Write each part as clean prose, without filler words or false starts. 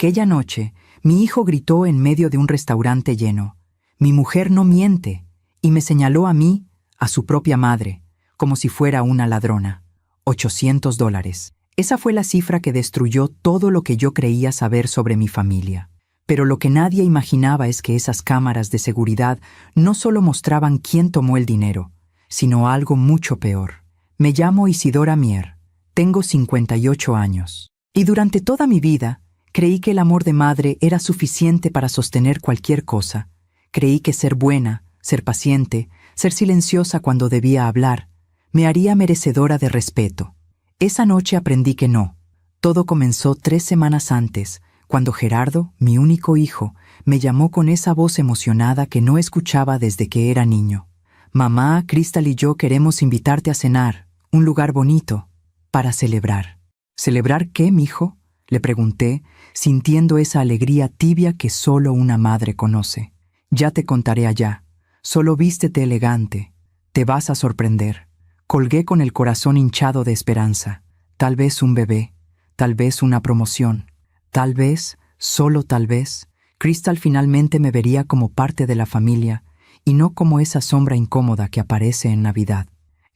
Aquella noche, mi hijo gritó en medio de un restaurante lleno: «Mi mujer no miente», y me señaló a mí, a su propia madre, como si fuera una ladrona. $800. Esa fue la cifra que destruyó todo lo que yo creía saber sobre mi familia. Pero lo que nadie imaginaba es que esas cámaras de seguridad no solo mostraban quién tomó el dinero, sino algo mucho peor. Me llamo Isidora Mier, tengo 58 años. Y durante toda mi vida, creí que el amor de madre era suficiente para sostener cualquier cosa. Creí que ser buena, ser paciente, ser silenciosa cuando debía hablar, me haría merecedora de respeto. Esa noche aprendí que no. Todo comenzó 3 semanas antes, cuando Gerardo, mi único hijo, me llamó con esa voz emocionada que no escuchaba desde que era niño. «Mamá, Crystal y yo queremos invitarte a cenar, un lugar bonito, para celebrar». «¿Celebrar qué, mijo?», le pregunté, sintiendo esa alegría tibia que solo una madre conoce. «Ya te contaré allá. Solo vístete elegante. Te vas a sorprender». Colgué con el corazón hinchado de esperanza. Tal vez un bebé, tal vez una promoción, tal vez, solo tal vez, Crystal finalmente me vería como parte de la familia y no como esa sombra incómoda que aparece en Navidad.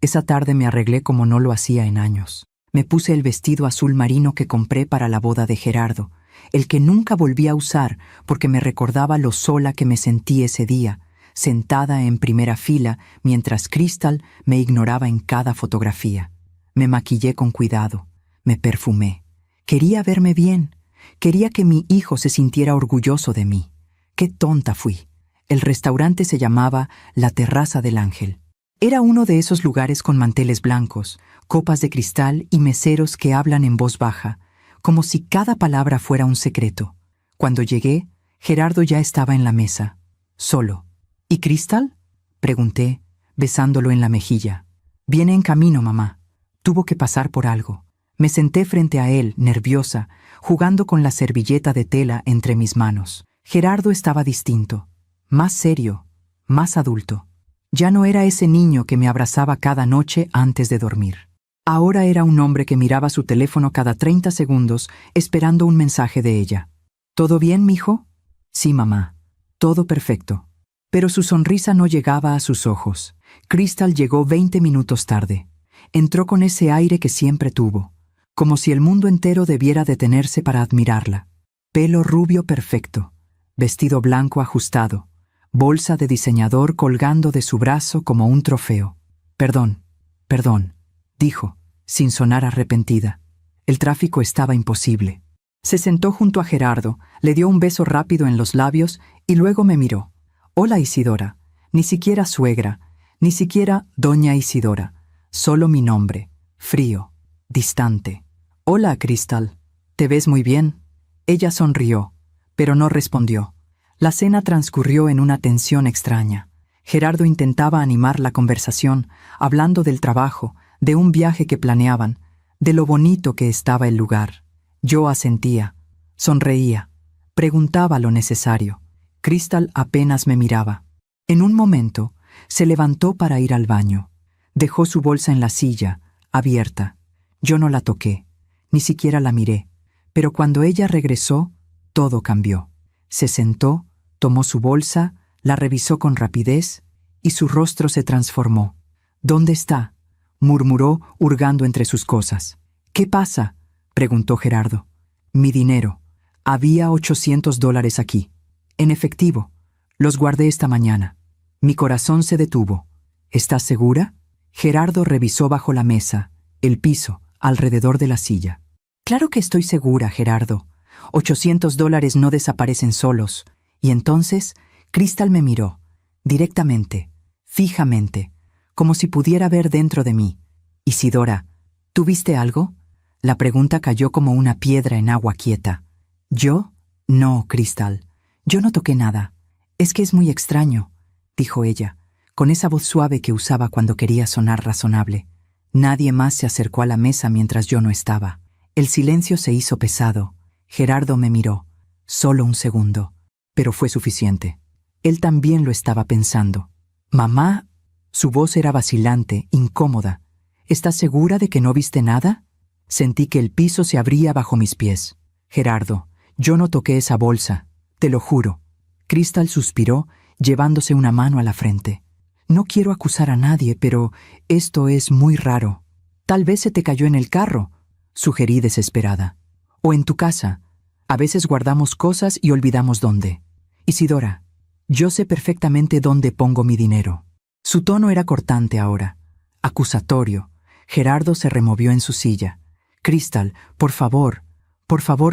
Esa tarde me arreglé como no lo hacía en años. Me puse el vestido azul marino que compré para la boda de Gerardo, el que nunca volví a usar porque me recordaba lo sola que me sentí ese día, sentada en primera fila mientras Crystal me ignoraba en cada fotografía. Me maquillé con cuidado, me perfumé. Quería verme bien, quería que mi hijo se sintiera orgulloso de mí. ¡Qué tonta fui! El restaurante se llamaba La Terraza del Ángel. Era uno de esos lugares con manteles blancos, copas de cristal y meseros que hablan en voz baja, como si cada palabra fuera un secreto. Cuando llegué, Gerardo ya estaba en la mesa, solo. ¿Y Crystal?, pregunté, besándolo en la mejilla. «Viene en camino, mamá. Tuvo que pasar por algo». Me senté frente a él, nerviosa, jugando con la servilleta de tela entre mis manos. Gerardo estaba distinto, más serio, más adulto. Ya no era ese niño que me abrazaba cada noche antes de dormir. Ahora era un hombre que miraba su teléfono cada 30 segundos esperando un mensaje de ella. «¿Todo bien, mijo?» «Sí, mamá. Todo perfecto». Pero su sonrisa no llegaba a sus ojos. Crystal llegó 20 minutos tarde. Entró con ese aire que siempre tuvo, como si el mundo entero debiera detenerse para admirarla. Pelo rubio perfecto, vestido blanco ajustado, bolsa de diseñador colgando de su brazo como un trofeo. «Perdón, dijo, sin sonar arrepentida. El tráfico estaba imposible». Se sentó junto a Gerardo, le dio un beso rápido en los labios y luego me miró. «Hola, Isidora». Ni siquiera suegra, ni siquiera doña Isidora. Solo mi nombre, frío, distante. «Hola, Crystal. Te ves muy bien». Ella sonrió, pero no respondió. La cena transcurrió en una tensión extraña. Gerardo intentaba animar la conversación, hablando del trabajo, de un viaje que planeaban, de lo bonito que estaba el lugar. Yo asentía, sonreía, preguntaba lo necesario. Crystal apenas me miraba. En un momento, se levantó para ir al baño. Dejó su bolsa en la silla, abierta. Yo no la toqué, ni siquiera la miré. Pero cuando ella regresó, todo cambió. Se sentó, tomó su bolsa, la revisó con rapidez, y su rostro se transformó. «¿Dónde está?», murmuró, hurgando entre sus cosas. «¿Qué pasa?», preguntó Gerardo. «Mi dinero. Había $800 aquí. En efectivo. Los guardé esta mañana». Mi corazón se detuvo. «¿Estás segura?». Gerardo revisó bajo la mesa, el piso, alrededor de la silla. «Claro que estoy segura, Gerardo. $800 no desaparecen solos». Y entonces, Crystal me miró, directamente, fijamente, como si pudiera ver dentro de mí. «Isidora, ¿tú viste algo?». La pregunta cayó como una piedra en agua quieta. «¿Yo? No, Crystal. Yo no toqué nada. Es que es muy extraño», dijo ella, con esa voz suave que usaba cuando quería sonar razonable. Nadie más se acercó a la mesa mientras yo no estaba. El silencio se hizo pesado. Gerardo me miró. Solo un segundo. Pero fue suficiente. Él también lo estaba pensando. «Mamá». Su voz era vacilante, incómoda. «¿Estás segura de que no viste nada?». Sentí que el piso se abría bajo mis pies. «Gerardo, Yo no toqué esa bolsa, te lo juro. Crystal suspiró, llevándose una mano a la frente. No quiero acusar a nadie, pero esto es muy raro. Tal vez se te cayó en el carro, sugerí desesperada. O en tu casa. A veces guardamos cosas y olvidamos dónde. Isidora, yo sé perfectamente dónde pongo mi dinero. Su tono era cortante ahora, acusatorio. Gerardo se removió en su silla. Crystal, por favor,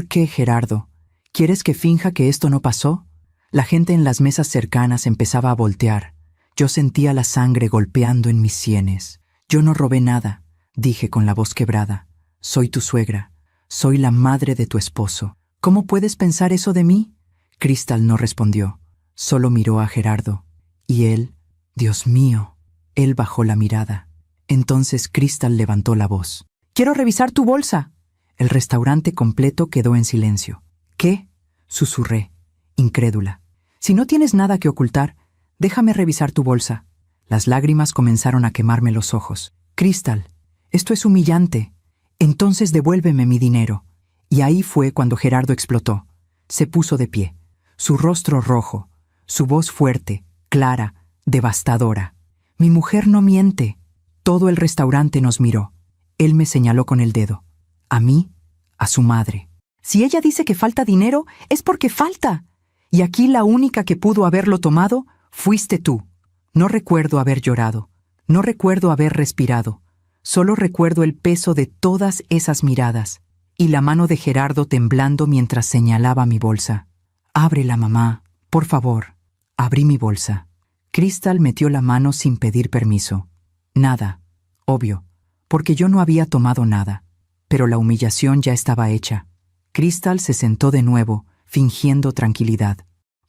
¿qué, Gerardo? ¿Quieres que finja que esto no pasó? La gente en las mesas cercanas empezaba a voltear. Yo sentía la sangre golpeando en mis sienes. Yo no robé nada, dije con la voz quebrada. Soy tu suegra. Soy la madre de tu esposo. ¿Cómo puedes pensar eso de mí? Crystal no respondió. Solo miró a Gerardo. Y él, Dios mío, él bajó la mirada. Entonces Crystal levantó la voz. «¡Quiero revisar tu bolsa!». El restaurante completo quedó en silencio. «¿Qué?», susurré, incrédula. «Si no tienes nada que ocultar, déjame revisar tu bolsa». Las lágrimas comenzaron a quemarme los ojos. «Crystal, esto es humillante. Entonces devuélveme mi dinero». Y ahí fue cuando Gerardo explotó. Se puso de pie, su rostro rojo, su voz fuerte, clara, devastadora. «Mi mujer no miente». Todo el restaurante nos miró. Él me señaló con el dedo. A mí, a su madre. «Si ella dice que falta dinero, es porque falta. Y aquí la única que pudo haberlo tomado fuiste tú». No recuerdo haber llorado. No recuerdo haber respirado. Solo recuerdo el peso de todas esas miradas y la mano de Gerardo temblando mientras señalaba mi bolsa. «Ábrela, mamá, por favor». Abrí mi bolsa. Crystal metió la mano sin pedir permiso. Nada, obvio, porque yo no había tomado nada. Pero la humillación ya estaba hecha. Crystal se sentó de nuevo, fingiendo tranquilidad.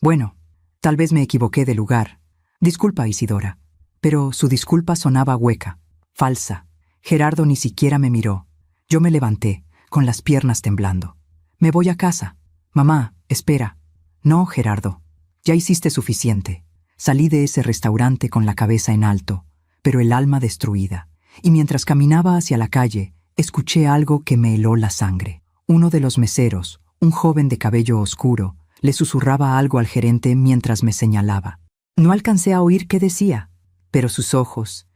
«Bueno, tal vez me equivoqué de lugar. Disculpa, Isidora». Pero su disculpa sonaba hueca, falsa. Gerardo ni siquiera me miró. Yo me levanté, con las piernas temblando. «Me voy a casa». «Mamá, espera». «No, Gerardo. Ya hiciste suficiente». Salí de ese restaurante con la cabeza en alto, pero el alma destruida. Y mientras caminaba hacia la calle, escuché algo que me heló la sangre. Uno de los meseros, un joven de cabello oscuro, le susurraba algo al gerente mientras me señalaba. No alcancé a oír qué decía, pero sus ojos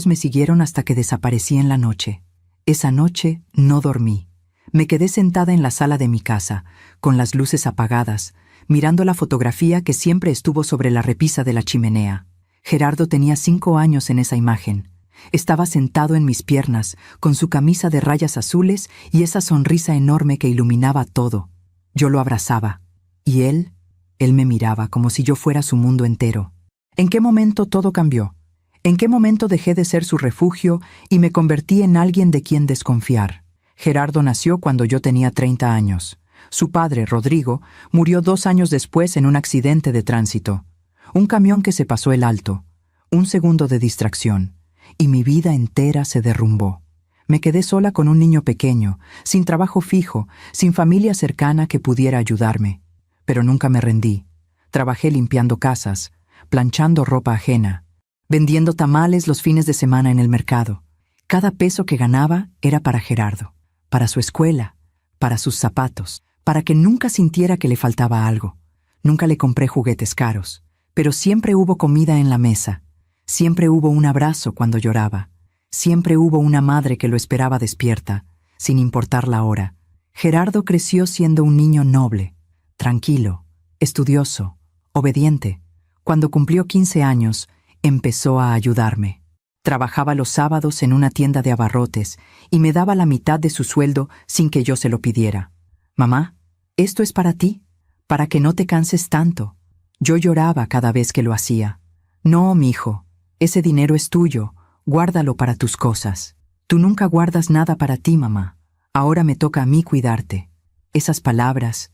me siguieron hasta que desaparecí en la noche. Esa noche no dormí. Me quedé sentada en la sala de mi casa, con las luces apagadas, mirando la fotografía que siempre estuvo sobre la repisa de la chimenea. Gerardo tenía 5 años en esa imagen. Estaba sentado en mis piernas, con su camisa de rayas azules y esa sonrisa enorme que iluminaba todo. Yo lo abrazaba. Y él me miraba como si yo fuera su mundo entero. ¿En qué momento todo cambió? ¿En qué momento dejé de ser su refugio y me convertí en alguien de quien desconfiar? Gerardo nació cuando yo tenía 30 años. Su padre, Rodrigo, murió 2 años después en un accidente de tránsito. Un camión que se pasó el alto. Un segundo de distracción. Y mi vida entera se derrumbó. Me quedé sola con un niño pequeño, sin trabajo fijo, sin familia cercana que pudiera ayudarme. Pero nunca me rendí. Trabajé limpiando casas, planchando ropa ajena, vendiendo tamales los fines de semana en el mercado. Cada peso que ganaba era para Gerardo, para su escuela, para sus zapatos, para que nunca sintiera que le faltaba algo. Nunca le compré juguetes caros, pero siempre hubo comida en la mesa. Siempre hubo un abrazo cuando lloraba. Siempre hubo una madre que lo esperaba despierta, sin importar la hora. Gerardo creció siendo un niño noble, tranquilo, estudioso, obediente. Cuando cumplió 15 años, empezó a ayudarme. Trabajaba los sábados en una tienda de abarrotes y me daba la mitad de su sueldo sin que yo se lo pidiera. «Mamá, esto es para ti, para que no te canses tanto». Yo lloraba cada vez que lo hacía. «No, mijo, ese dinero es tuyo, guárdalo para tus cosas». «Tú nunca guardas nada para ti, mamá. Ahora me toca a mí cuidarte». Esas palabras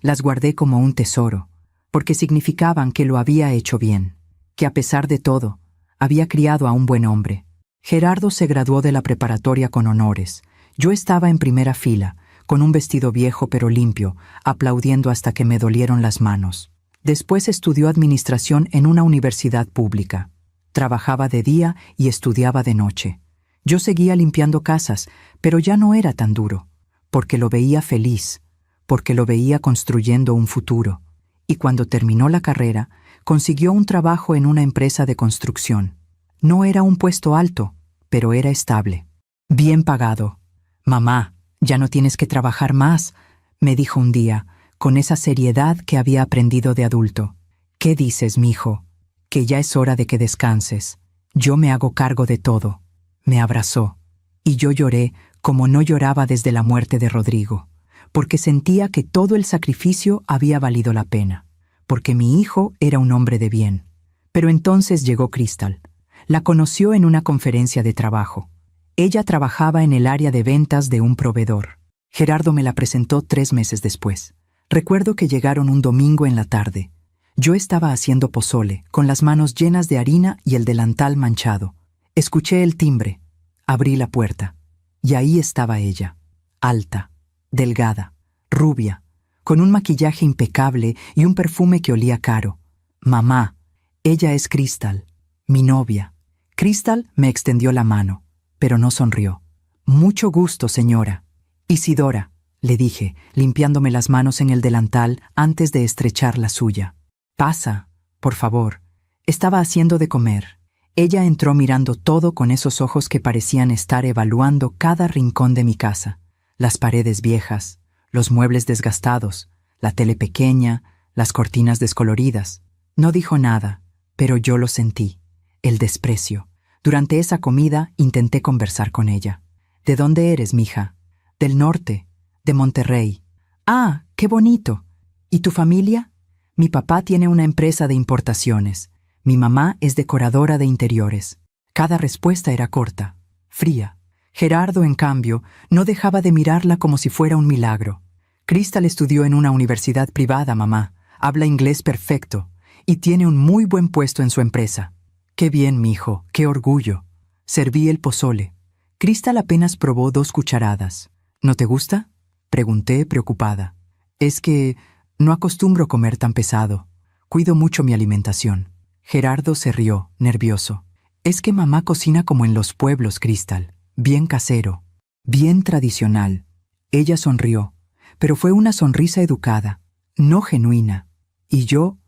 las guardé como un tesoro, porque significaban que lo había hecho bien, que a pesar de todo, había criado a un buen hombre. Gerardo se graduó de la preparatoria con honores. Yo estaba en primera fila, con un vestido viejo pero limpio, aplaudiendo hasta que me dolieron las manos. Después estudió administración en una universidad pública. Trabajaba de día y estudiaba de noche. Yo seguía limpiando casas, pero ya no era tan duro, porque lo veía feliz, porque lo veía construyendo un futuro, y cuando terminó la carrera, consiguió un trabajo en una empresa de construcción. No era un puesto alto, pero era estable. Bien pagado. «Mamá, ya no tienes que trabajar más», me dijo un día, con esa seriedad que había aprendido de adulto. «¿Qué dices, mijo? Que ya es hora de que descanses. Yo me hago cargo de todo». Me abrazó, y yo lloré como no lloraba desde la muerte de Rodrigo, porque sentía que todo el sacrificio había valido la pena, porque mi hijo era un hombre de bien. Pero entonces llegó Crystal. La conoció en una conferencia de trabajo. Ella trabajaba en el área de ventas de un proveedor. Gerardo me la presentó 3 meses después. Recuerdo que llegaron un domingo en la tarde. Yo estaba haciendo pozole, con las manos llenas de harina y el delantal manchado. Escuché el timbre. Abrí la puerta. Y ahí estaba ella, alta, delgada, rubia, con un maquillaje impecable y un perfume que olía caro. «Mamá, ella es Crystal, mi novia». Crystal me extendió la mano, pero no sonrió. «Mucho gusto, señora». «Isidora», le dije, limpiándome las manos en el delantal antes de estrechar la suya. «Pasa, por favor». Estaba haciendo de comer. Ella entró mirando todo con esos ojos que parecían estar evaluando cada rincón de mi casa. Las paredes viejas, los muebles desgastados, la tele pequeña, las cortinas descoloridas. No dijo nada, pero yo lo sentí. El desprecio. Durante esa comida intenté conversar con ella. «¿De dónde eres, mija?» «Del norte, de Monterrey». «Ah, qué bonito. ¿Y tu familia?» «Mi papá tiene una empresa de importaciones. Mi mamá es decoradora de interiores». Cada respuesta era corta, fría. Gerardo, en cambio, no dejaba de mirarla como si fuera un milagro. «Crystal estudió en una universidad privada, mamá. Habla inglés perfecto y tiene un muy buen puesto en su empresa». «Qué bien, mijo, qué orgullo». Serví el pozole. Crystal apenas probó 2 cucharadas. «¿No te gusta?», pregunté, preocupada. «Es que no acostumbro comer tan pesado. Cuido mucho mi alimentación». Gerardo se rió, nervioso. «Es que mamá cocina como en los pueblos, Crystal. Bien casero, bien tradicional». Ella sonrió, pero fue una sonrisa educada, no genuina. Y yo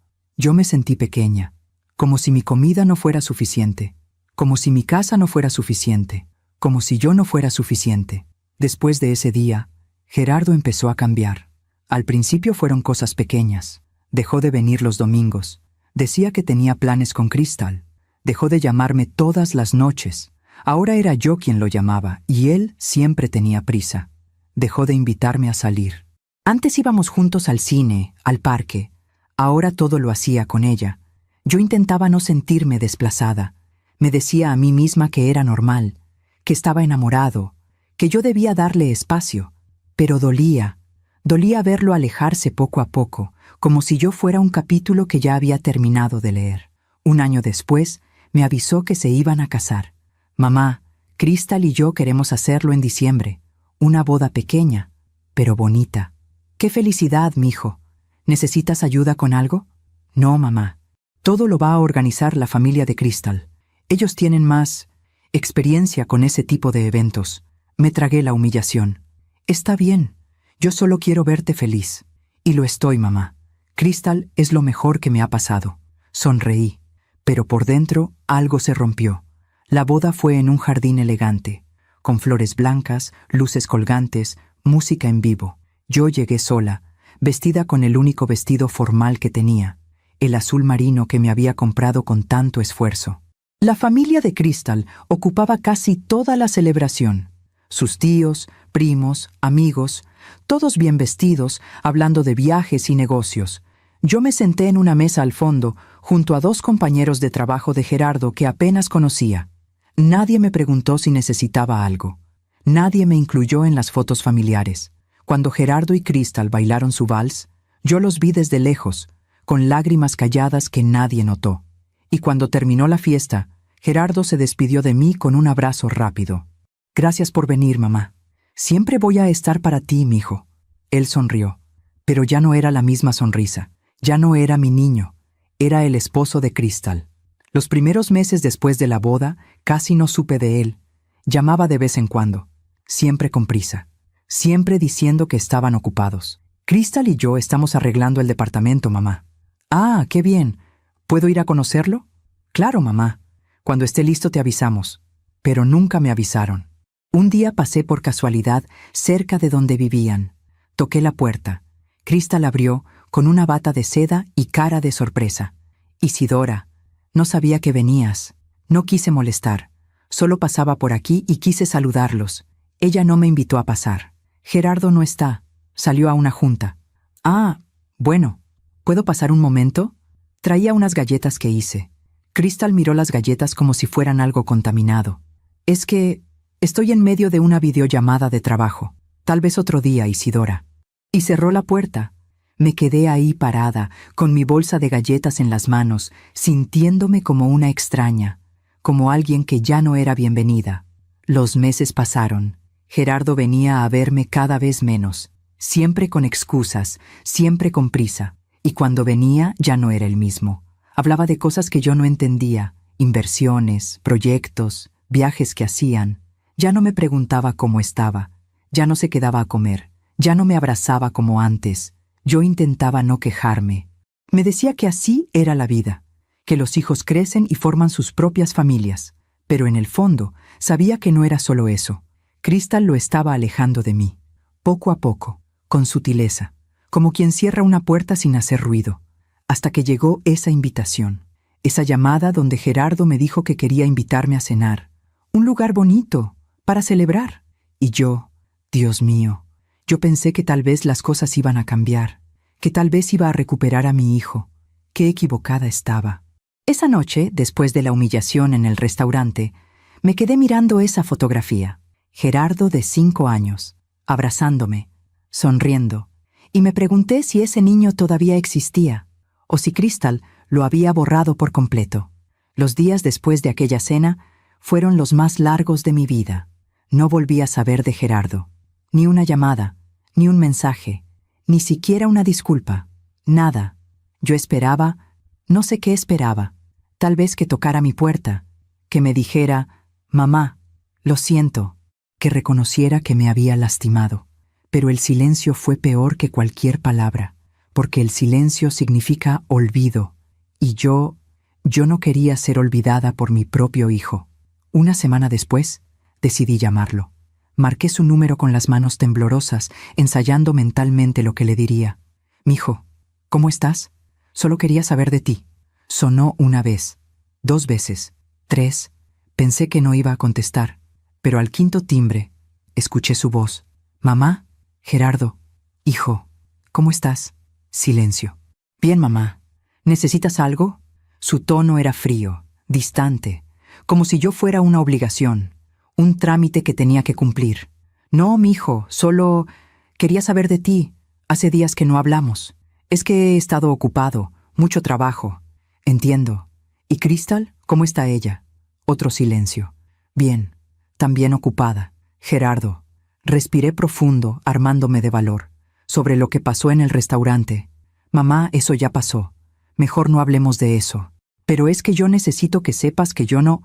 me sentí pequeña, como si mi comida no fuera suficiente, como si mi casa no fuera suficiente, como si yo no fuera suficiente. Después de ese día, Gerardo empezó a cambiar. Al principio fueron cosas pequeñas. Dejó de venir los domingos. Decía que tenía planes con Crystal. Dejó de llamarme todas las noches. Ahora era yo quien lo llamaba, y él siempre tenía prisa. Dejó de invitarme a salir. Antes íbamos juntos al cine, al parque. Ahora todo lo hacía con ella. Yo intentaba no sentirme desplazada. Me decía a mí misma que era normal, que estaba enamorado, que yo debía darle espacio. Pero dolía verlo alejarse poco a poco, como si yo fuera un capítulo que ya había terminado de leer. 1 año después, me avisó que se iban a casar. «Mamá, Crystal y yo queremos hacerlo en diciembre. Una boda pequeña, pero bonita». «¡Qué felicidad, mijo! ¿Necesitas ayuda con algo?» «No, mamá. Todo lo va a organizar la familia de Crystal. Ellos tienen más experiencia con ese tipo de eventos». Me tragué la humillación. «Está bien. Yo solo quiero verte feliz». «Y lo estoy, mamá. Crystal es lo mejor que me ha pasado». Sonreí, pero por dentro algo se rompió. La boda fue en un jardín elegante, con flores blancas, luces colgantes, música en vivo. Yo llegué sola, vestida con el único vestido formal que tenía, el azul marino que me había comprado con tanto esfuerzo. La familia de Crystal ocupaba casi toda la celebración. Sus tíos, primos, amigos, todos bien vestidos, hablando de viajes y negocios. Yo me senté en una mesa al fondo, junto a 2 compañeros de trabajo de Gerardo que apenas conocía. Nadie me preguntó si necesitaba algo. Nadie me incluyó en las fotos familiares. Cuando Gerardo y Crystal bailaron su vals, yo los vi desde lejos, con lágrimas calladas que nadie notó. Y cuando terminó la fiesta, Gerardo se despidió de mí con un abrazo rápido. «Gracias por venir, mamá. Siempre voy a estar para ti, mijo». Él sonrió, pero ya no era la misma sonrisa. Ya no era mi niño, era el esposo de Crystal. Los primeros meses después de la boda, casi no supe de él. Llamaba de vez en cuando, siempre con prisa, siempre diciendo que estaban ocupados. Crystal y yo estamos arreglando el departamento, mamá. Ah, qué bien. ¿Puedo ir a conocerlo? Claro, mamá. Cuando esté listo te avisamos. Pero nunca me avisaron. Un día pasé por casualidad cerca de donde vivían. Toqué la puerta. Crystal abrió con una bata de seda y cara de sorpresa. Isidora, no sabía que venías. No quise molestar. Solo pasaba por aquí y quise saludarlos. Ella no me invitó a pasar. Gerardo no está. Salió a una junta. Ah, bueno. ¿Puedo pasar un momento? Traía unas galletas que hice. Crystal miró las galletas como si fueran algo contaminado. Es que estoy en medio de una videollamada de trabajo. Tal vez otro día, Isidora. Y cerró la puerta. Me quedé ahí parada, con mi bolsa de galletas en las manos, sintiéndome como una extraña, como alguien que ya no era bienvenida. Los meses pasaron. Gerardo venía a verme cada vez menos, siempre con excusas, siempre con prisa. Y cuando venía ya no era el mismo. Hablaba de cosas que yo no entendía, inversiones, proyectos, viajes que hacían. Ya no me preguntaba cómo estaba, ya no se quedaba a comer, ya no me abrazaba como antes. Yo intentaba no quejarme. Me decía que así era la vida, que los hijos crecen y forman sus propias familias. Pero en el fondo, sabía que no era solo eso. Crystal lo estaba alejando de mí, poco a poco, con sutileza, como quien cierra una puerta sin hacer ruido, hasta que llegó esa invitación, esa llamada donde Gerardo me dijo que quería invitarme a cenar. Un lugar bonito, para celebrar. Y yo, Dios mío, yo pensé que tal vez las cosas iban a cambiar, que tal vez iba a recuperar a mi hijo. Qué equivocada estaba. Esa noche, después de la humillación en el restaurante, me quedé mirando esa fotografía. Gerardo de 5 años, abrazándome, sonriendo, y me pregunté si ese niño todavía existía, o si Crystal lo había borrado por completo. Los días después de aquella cena fueron los más largos de mi vida. No volví a saber de Gerardo. Ni una llamada, ni un mensaje, ni siquiera una disculpa. Nada. Yo esperaba, no sé qué esperaba. Tal vez que tocara mi puerta, que me dijera, «Mamá, lo siento», que reconociera que me había lastimado. Pero el silencio fue peor que cualquier palabra, porque el silencio significa olvido, y yo no quería ser olvidada por mi propio hijo. Una semana después, decidí llamarlo. Marqué su número con las manos temblorosas, ensayando mentalmente lo que le diría. «Mijo, ¿cómo estás? Solo quería saber de ti». Sonó una vez, 2 veces, 3. Pensé que no iba a contestar, pero al 5.º timbre, escuché su voz. «Mamá, Gerardo, hijo, ¿cómo estás?» Silencio. «Bien, mamá. ¿Necesitas algo?» Su tono era frío, distante, como si yo fuera una obligación, un trámite que tenía que cumplir. «No, mijo, solo quería saber de ti. Hace días que no hablamos. Es que he estado ocupado, mucho trabajo». «Entiendo. ¿Y Crystal? ¿Cómo está ella?» Otro silencio. «Bien, también ocupada. Gerardo». Respiré profundo, armándome de valor. Sobre lo que pasó en el restaurante. «Mamá, eso ya pasó. Mejor no hablemos de eso. Pero es que yo necesito que sepas que yo no...»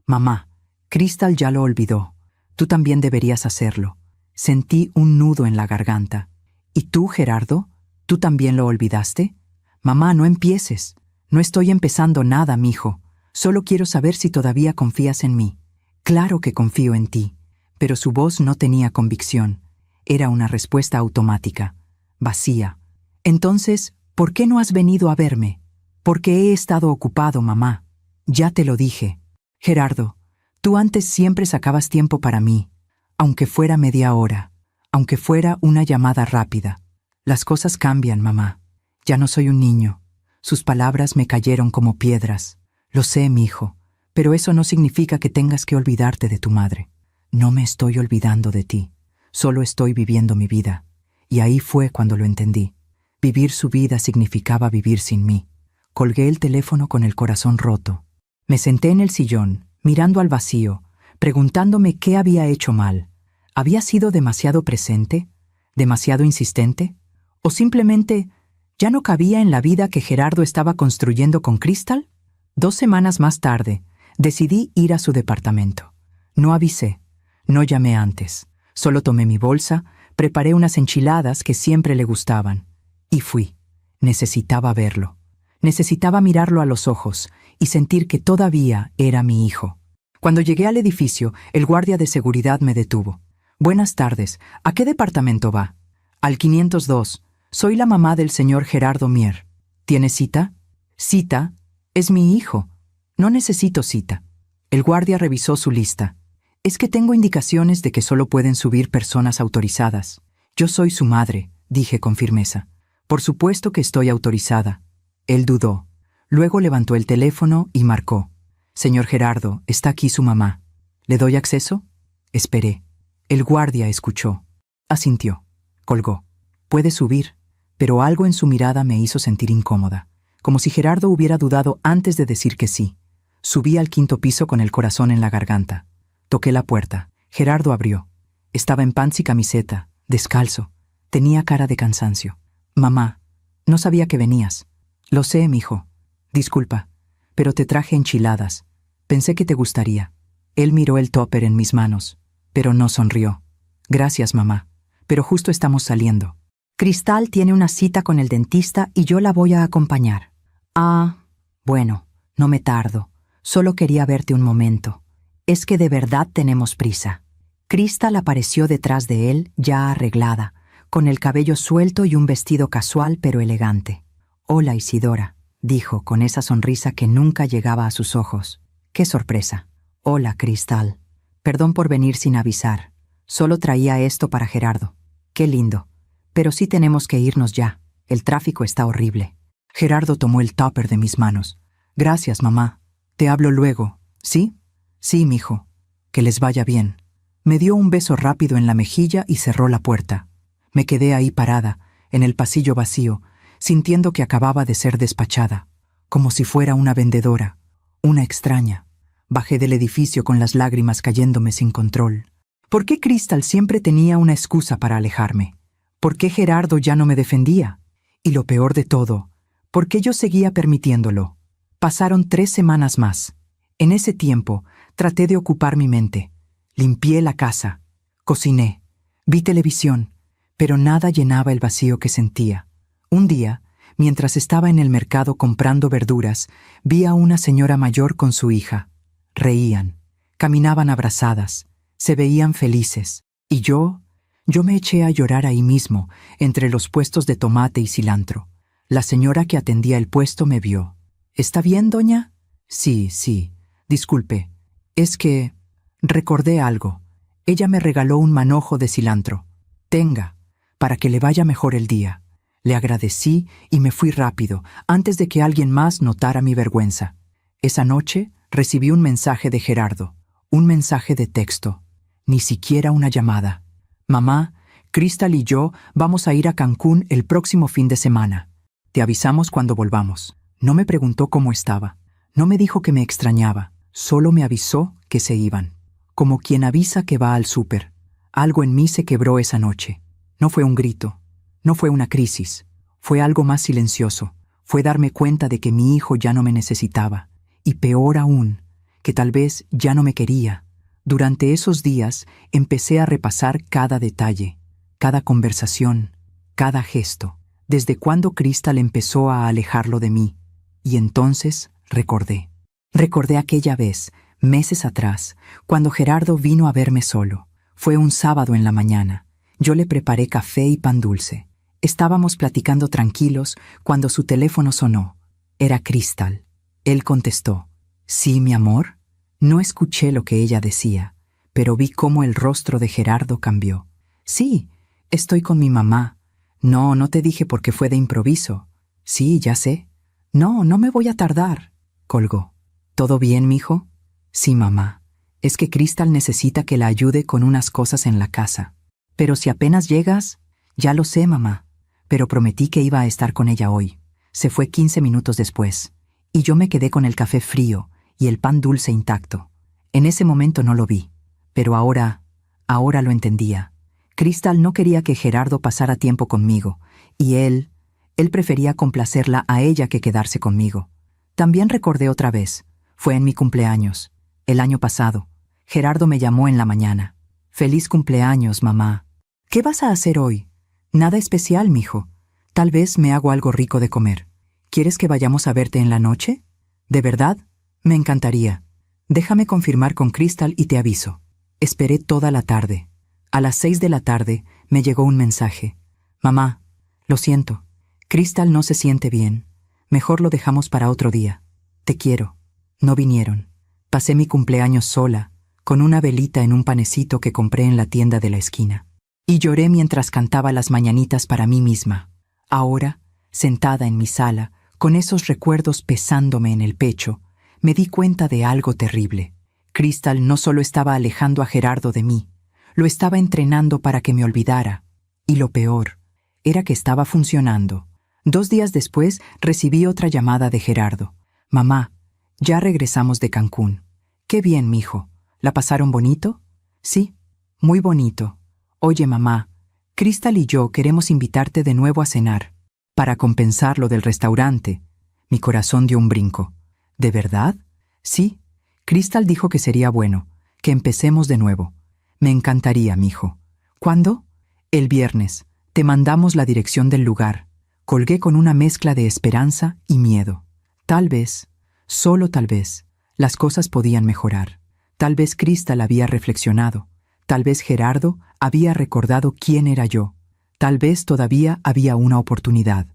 «Mamá, Crystal ya lo olvidó. Tú también deberías hacerlo». Sentí un nudo en la garganta. «¿Y tú, Gerardo? ¿Tú también lo olvidaste?» «Mamá, no empieces. No estoy empezando nada, mijo. Solo quiero saber si todavía confías en mí». «Claro que confío en ti». Pero su voz no tenía convicción. Era una respuesta automática, vacía. «Entonces, ¿por qué no has venido a verme?» «Porque he estado ocupado, mamá». «Ya te lo dije. Gerardo, tú antes siempre sacabas tiempo para mí, aunque fuera media hora, aunque fuera una llamada rápida. Las cosas cambian, mamá. Ya no soy un niño». Sus palabras me cayeron como piedras. «Lo sé, mi hijo, pero eso no significa que tengas que olvidarte de tu madre». «No me estoy olvidando de ti. Solo estoy viviendo mi vida». Y ahí fue cuando lo entendí. Vivir su vida significaba vivir sin mí. Colgué el teléfono con el corazón roto. Me senté en el sillón, mirando al vacío, preguntándome qué había hecho mal. ¿Había sido demasiado presente? ¿Demasiado insistente? ¿O simplemente ya no cabía en la vida que Gerardo estaba construyendo con Crystal? 2 semanas más tarde, decidí ir a su departamento. No avisé. No llamé antes. Solo tomé mi bolsa, Preparé unas enchiladas que siempre le gustaban. Y fui. Necesitaba verlo. Necesitaba mirarlo a los ojos y sentir que todavía era mi hijo. Cuando llegué al edificio, el guardia de seguridad me detuvo. «Buenas tardes. ¿A qué departamento va?» «Al 502. Soy la mamá del señor Gerardo Mier. ¿Tiene cita?» «¿Cita? Es mi hijo. No necesito cita». El guardia revisó su lista. «Es que tengo indicaciones de que solo pueden subir personas autorizadas. Yo soy su madre», dije con firmeza. «Por supuesto que estoy autorizada». Él dudó. Luego levantó el teléfono y marcó. «Señor Gerardo, está aquí su mamá. ¿Le doy acceso?» Esperé. El guardia escuchó. Asintió. Colgó. «Puede subir», pero algo en su mirada me hizo sentir incómoda, como si Gerardo hubiera dudado antes de decir que sí. Subí al 5º piso con el corazón en la garganta. Toqué la puerta. Gerardo abrió. Estaba en pants y camiseta, descalzo. Tenía cara de cansancio. «Mamá, no sabía que venías». «Lo sé, mijo. Disculpa, pero te traje enchiladas. Pensé que te gustaría». Él miró el tupper en mis manos, pero no sonrió. «Gracias, mamá, pero justo estamos saliendo». «Cristal tiene una cita con el dentista y yo la voy a acompañar». «Ah, bueno, no me tardo. Solo quería verte un momento. Es que de verdad tenemos prisa». Cristal apareció detrás de él, ya arreglada, con el cabello suelto y un vestido casual pero elegante. «Hola, Isidora», dijo con esa sonrisa que nunca llegaba a sus ojos. «Qué sorpresa». «Hola, Cristal. Perdón por venir sin avisar. Solo traía esto para Gerardo». «Qué lindo. Pero sí tenemos que irnos ya. El tráfico está horrible». Gerardo tomó el tupper de mis manos. «Gracias, mamá. Te hablo luego, ¿sí?» «Sí, mijo. Que les vaya bien». Me dio un beso rápido en la mejilla y cerró la puerta. Me quedé ahí parada, en el pasillo vacío, sintiendo que acababa de ser despachada, como si fuera una vendedora, una extraña. Bajé del edificio con las lágrimas cayéndome sin control. ¿Por qué Cristal siempre tenía una excusa para alejarme? ¿Por qué Gerardo ya no me defendía? Y lo peor de todo, ¿por qué yo seguía permitiéndolo? Pasaron 3 semanas más. En ese tiempo, traté de ocupar mi mente. Limpié la casa, cociné, vi televisión, pero nada llenaba el vacío que sentía. Un día, mientras estaba en el mercado comprando verduras, vi a una señora mayor con su hija. Reían, caminaban abrazadas, se veían felices. Y yo me eché a llorar ahí mismo, entre los puestos de tomate y cilantro. La señora que atendía el puesto me vio. «¿Está bien, doña?» Sí, disculpe. Es que recordé algo. Ella me regaló un manojo de cilantro. Tenga, para que le vaya mejor el día». Le agradecí y me fui rápido, antes de que alguien más notara mi vergüenza. Esa noche recibí un mensaje de Gerardo, un mensaje de texto, ni siquiera una llamada. «Mamá, Cristal y yo vamos a ir a Cancún el próximo fin de semana. Te avisamos cuando volvamos». No me preguntó cómo estaba, no me dijo que me extrañaba, solo me avisó que se iban. Como quien avisa que va al súper. Algo en mí se quebró esa noche. No fue un grito. No fue una crisis, fue algo más silencioso, fue darme cuenta de que mi hijo ya no me necesitaba, y peor aún, que tal vez ya no me quería. Durante esos días empecé a repasar cada detalle, cada conversación, cada gesto, desde cuando Cristal empezó a alejarlo de mí, y entonces recordé. Recordé aquella vez, meses atrás, cuando Gerardo vino a verme solo. Fue un sábado en la mañana. Yo le preparé café y pan dulce. Estábamos platicando tranquilos cuando su teléfono sonó. Era Cristal. Él contestó. «¿Sí, mi amor?» No escuché lo que ella decía, pero vi cómo el rostro de Gerardo cambió. «Sí, estoy con mi mamá. No, no te dije porque fue de improviso». «Sí, ya sé». «No, no me voy a tardar», colgó. «¿Todo bien, mijo?» «Sí, mamá. Es que Cristal necesita que la ayude con unas cosas en la casa». «Pero si apenas llegas...» «Ya lo sé, mamá. Pero prometí que iba a estar con ella hoy». Se fue 15 minutos después, y yo me quedé con el café frío y el pan dulce intacto. En ese momento no lo vi, pero ahora lo entendía. Cristal no quería que Gerardo pasara tiempo conmigo, y él prefería complacerla a ella que quedarse conmigo. También recordé otra vez, fue en mi cumpleaños, el año pasado. Gerardo me llamó en la mañana. «Feliz cumpleaños, mamá». ¿Qué vas a hacer hoy? Nada especial, mijo. Tal vez me hago algo rico de comer. ¿Quieres que vayamos a verte en la noche? ¿De verdad? Me encantaría. Déjame confirmar con Crystal y te aviso. Esperé toda la tarde. A las 6 de la tarde me llegó un mensaje. Mamá, lo siento. Crystal no se siente bien. Mejor lo dejamos para otro día. Te quiero. No vinieron. Pasé mi cumpleaños sola, con una velita en un panecito que compré en la tienda de la esquina. Y lloré mientras cantaba las mañanitas para mí misma. Ahora, sentada en mi sala, con esos recuerdos pesándome en el pecho, me di cuenta de algo terrible. Crystal no solo estaba alejando a Gerardo de mí, lo estaba entrenando para que me olvidara. Y lo peor era que estaba funcionando. 2 días después recibí otra llamada de Gerardo. Mamá, ya regresamos de Cancún. Qué bien, mijo. ¿La pasaron bonito? Sí, muy bonito. Oye, mamá, Crystal y yo queremos invitarte de nuevo a cenar. Para compensar lo del restaurante. Mi corazón dio un brinco. ¿De verdad? Sí. Crystal dijo que sería bueno, que empecemos de nuevo. Me encantaría, mijo. ¿Cuándo? El viernes. Te mandamos la dirección del lugar. Colgué con una mezcla de esperanza y miedo. Tal vez, solo tal vez, las cosas podían mejorar. Tal vez Crystal había reflexionado. Tal vez Gerardo había recordado quién era yo. Tal vez todavía había una oportunidad.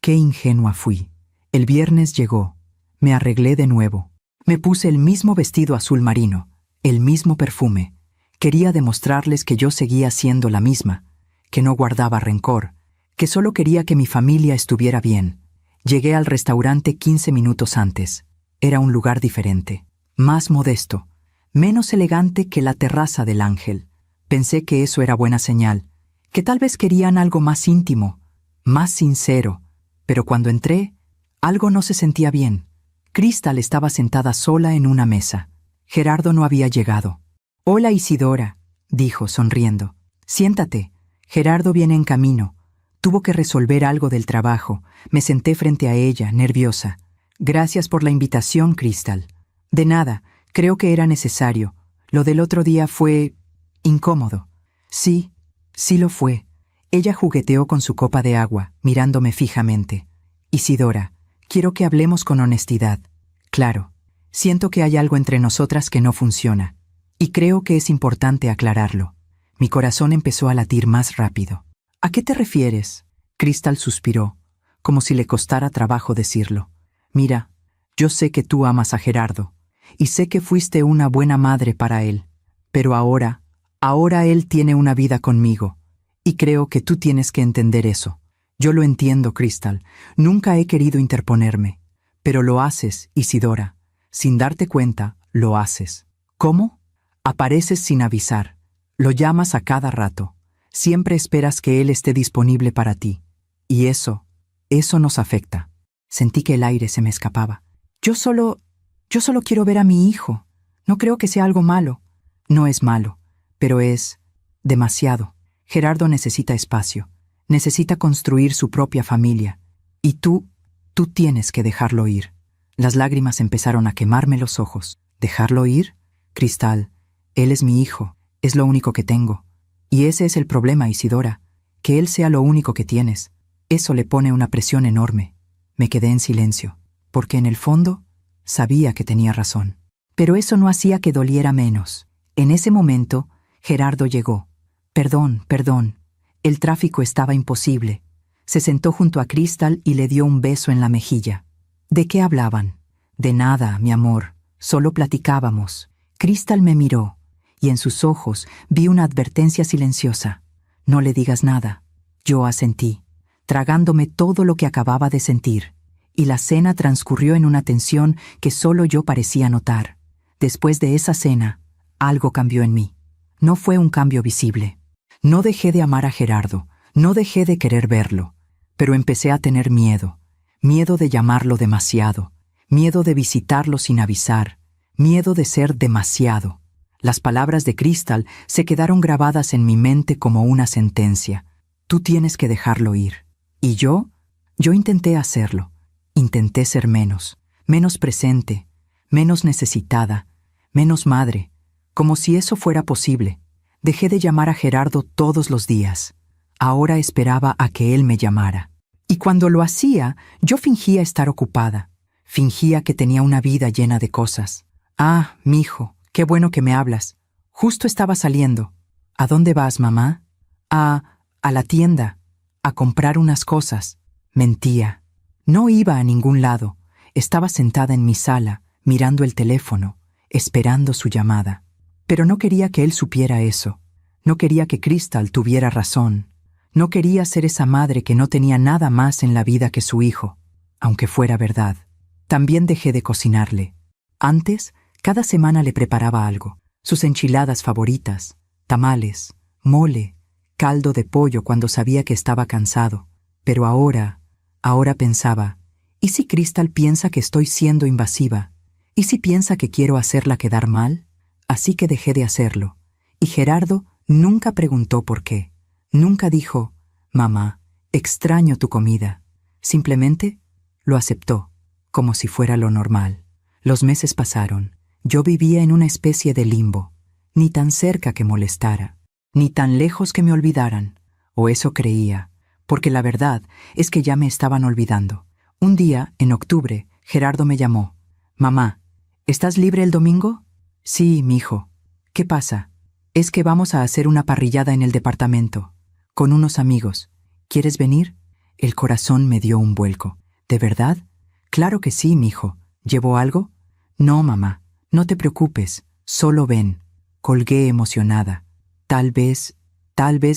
Qué ingenua fui. El viernes llegó. Me arreglé de nuevo. Me puse el mismo vestido azul marino, el mismo perfume. Quería demostrarles que yo seguía siendo la misma, que no guardaba rencor, que solo quería que mi familia estuviera bien. Llegué al restaurante 15 minutos antes. Era un lugar diferente, más modesto, menos elegante que la terraza del Ángel. Pensé que eso era buena señal, que tal vez querían algo más íntimo, más sincero, pero cuando entré, algo no se sentía bien. Crystal estaba sentada sola en una mesa. Gerardo no había llegado. Hola, Isidora, dijo, sonriendo. Siéntate. Gerardo viene en camino. Tuvo que resolver algo del trabajo. Me senté frente a ella, nerviosa. Gracias por la invitación, Crystal. De nada, creo que era necesario. Lo del otro día fue incómodo. Sí, sí lo fue. Ella jugueteó con su copa de agua, mirándome fijamente. Isidora, quiero que hablemos con honestidad. Claro, siento que hay algo entre nosotras que no funciona. Y creo que es importante aclararlo. Mi corazón empezó a latir más rápido. ¿A qué te refieres? Crystal suspiró, como si le costara trabajo decirlo. Mira, yo sé que tú amas a Gerardo, y sé que fuiste una buena madre para él. Pero ahora él tiene una vida conmigo, y creo que tú tienes que entender eso. Yo lo entiendo, Crystal. Nunca he querido interponerme. Pero lo haces, Isidora. Sin darte cuenta, lo haces. ¿Cómo? Apareces sin avisar. Lo llamas a cada rato. Siempre esperas que él esté disponible para ti. Y eso nos afecta. Sentí que el aire se me escapaba. Yo solo quiero ver a mi hijo. No creo que sea algo malo. No es malo, pero es demasiado. Gerardo necesita espacio. Necesita construir su propia familia. Y tú tienes que dejarlo ir. Las lágrimas empezaron a quemarme los ojos. ¿Dejarlo ir? Crystal, él es mi hijo. Es lo único que tengo. Y ese es el problema, Isidora. Que él sea lo único que tienes. Eso le pone una presión enorme. Me quedé en silencio, porque en el fondo sabía que tenía razón. Pero eso no hacía que doliera menos. En ese momento, Gerardo llegó. Perdón. El tráfico estaba imposible. Se sentó junto a Crystal y le dio un beso en la mejilla. ¿De qué hablaban? De nada, mi amor. Solo platicábamos. Crystal me miró, y en sus ojos vi una advertencia silenciosa. No le digas nada. Yo asentí, tragándome todo lo que acababa de sentir, y la cena transcurrió en una tensión que solo yo parecía notar. Después de esa cena, algo cambió en mí. No fue un cambio visible. No dejé de amar a Gerardo, no dejé de querer verlo, pero empecé a tener miedo de llamarlo demasiado, miedo de visitarlo sin avisar, miedo de ser demasiado. Las palabras de Crystal se quedaron grabadas en mi mente como una sentencia. Tú tienes que dejarlo ir. Y yo intenté hacerlo. Intenté ser menos presente, menos necesitada, menos madre, como si eso fuera posible. Dejé de llamar a Gerardo todos los días. Ahora esperaba a que él me llamara. Y cuando lo hacía, yo fingía estar ocupada. Fingía que tenía una vida llena de cosas. Ah, mijo, qué bueno que me hablas. Justo estaba saliendo. ¿A dónde vas, mamá? A la tienda. A comprar unas cosas. Mentía. No iba a ningún lado. Estaba sentada en mi sala, mirando el teléfono, esperando su llamada. Pero no quería que él supiera eso. No quería que Crystal tuviera razón. No quería ser esa madre que no tenía nada más en la vida que su hijo, aunque fuera verdad. También dejé de cocinarle. Antes, cada semana le preparaba algo. Sus enchiladas favoritas, tamales, mole, caldo de pollo cuando sabía que estaba cansado. Pero ahora pensaba, ¿y si Crystal piensa que estoy siendo invasiva? ¿Y si piensa que quiero hacerla quedar mal? Así que dejé de hacerlo. Y Gerardo nunca preguntó por qué. Nunca dijo, mamá, extraño tu comida. Simplemente lo aceptó, como si fuera lo normal. Los meses pasaron. Yo vivía en una especie de limbo. Ni tan cerca que molestara, ni tan lejos que me olvidaran. O eso creía, porque la verdad es que ya me estaban olvidando. Un día, en octubre, Gerardo me llamó. Mamá, ¿estás libre el domingo? Sí, mijo. ¿Qué pasa? Es que vamos a hacer una parrillada en el departamento, con unos amigos. ¿Quieres venir? El corazón me dio un vuelco. ¿De verdad? Claro que sí, mijo. ¿Llevo algo? No, mamá. No te preocupes. Solo ven. Colgué emocionada. Tal vez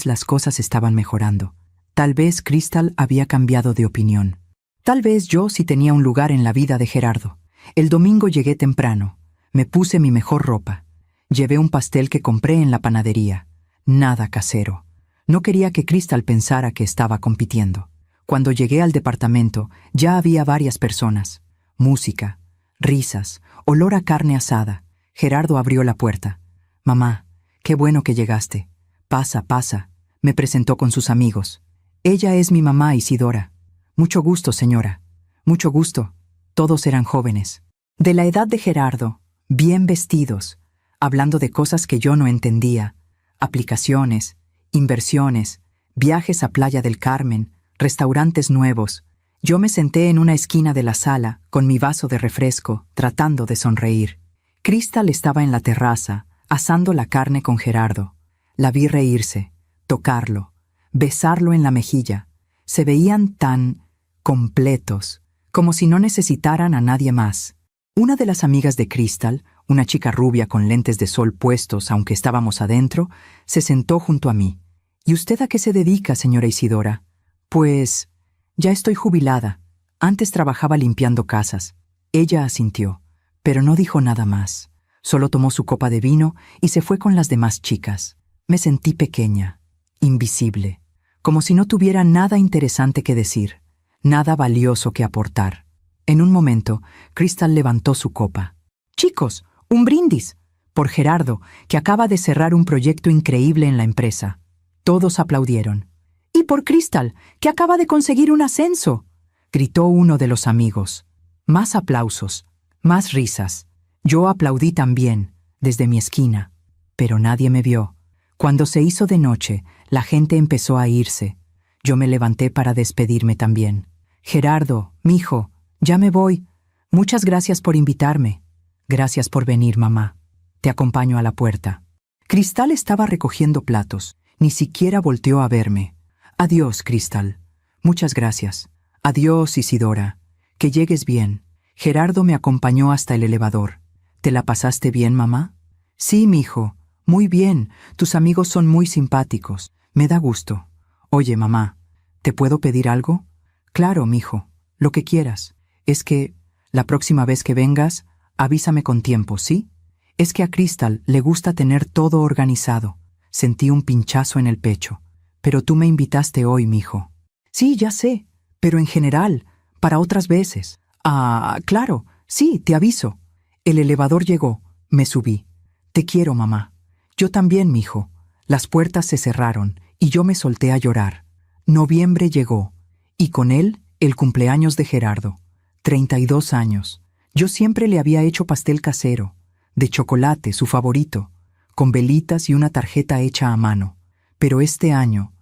las cosas estaban mejorando. Tal vez Crystal había cambiado de opinión. Tal vez yo sí tenía un lugar en la vida de Gerardo. El domingo llegué temprano. Me puse mi mejor ropa. Llevé un pastel que compré en la panadería. Nada casero. No quería que Crystal pensara que estaba compitiendo. Cuando llegué al departamento, ya había varias personas. Música, risas, olor a carne asada. Gerardo abrió la puerta. Mamá, qué bueno que llegaste. Pasa, pasa. Me presentó con sus amigos. Ella es mi mamá Isidora. Mucho gusto, señora. Mucho gusto. Todos eran jóvenes. De la edad de Gerardo, bien vestidos, hablando de cosas que yo no entendía. Aplicaciones, inversiones, viajes a Playa del Carmen, restaurantes nuevos. Yo me senté en una esquina de la sala, con mi vaso de refresco, tratando de sonreír. Crystal estaba en la terraza, asando la carne con Gerardo. La vi reírse, tocarlo, besarlo en la mejilla. Se veían tan completos, como si no necesitaran a nadie más. Una de las amigas de Crystal, una chica rubia con lentes de sol puestos aunque estábamos adentro, se sentó junto a mí. ¿Y usted a qué se dedica, señora Isidora? Pues, ya estoy jubilada. Antes trabajaba limpiando casas. Ella asintió, pero no dijo nada más. Solo tomó su copa de vino y se fue con las demás chicas. Me sentí pequeña, invisible, como si no tuviera nada interesante que decir, nada valioso que aportar. En un momento, Crystal levantó su copa. «Chicos, un brindis, por Gerardo, que acaba de cerrar un proyecto increíble en la empresa». Todos aplaudieron. «Y por Crystal, que acaba de conseguir un ascenso», gritó uno de los amigos. Más aplausos, más risas. Yo aplaudí también, desde mi esquina, pero nadie me vio. Cuando se hizo de noche, la gente empezó a irse. Yo me levanté para despedirme también. «Gerardo, mijo, ya me voy. Muchas gracias por invitarme». «Gracias por venir, mamá. Te acompaño a la puerta». Crystal estaba recogiendo platos. Ni siquiera volteó a verme. «Adiós, Crystal. Muchas gracias. Adiós, Isidora. Que llegues bien». Gerardo me acompañó hasta el elevador. «¿Te la pasaste bien, mamá?» «Sí, mijo. Muy bien. Tus amigos son muy simpáticos. Me da gusto». «Oye, mamá, ¿te puedo pedir algo?» «Claro, mijo. Lo que quieras. Es que, la próxima vez que vengas, avísame con tiempo, ¿sí? Es que a Crystal le gusta tener todo organizado». Sentí un pinchazo en el pecho. «Pero tú me invitaste hoy, mijo». «Sí, ya sé. Pero en general, para otras veces». «Ah, claro. Sí, te aviso». El elevador llegó. Me subí. «Te quiero, mamá». «Yo también, mijo». Las puertas se cerraron y yo me solté a llorar. Noviembre llegó, y con él el cumpleaños de Gerardo. 32 años. Yo siempre le había hecho pastel casero, de chocolate, su favorito, con velitas y una tarjeta hecha a mano. Pero este año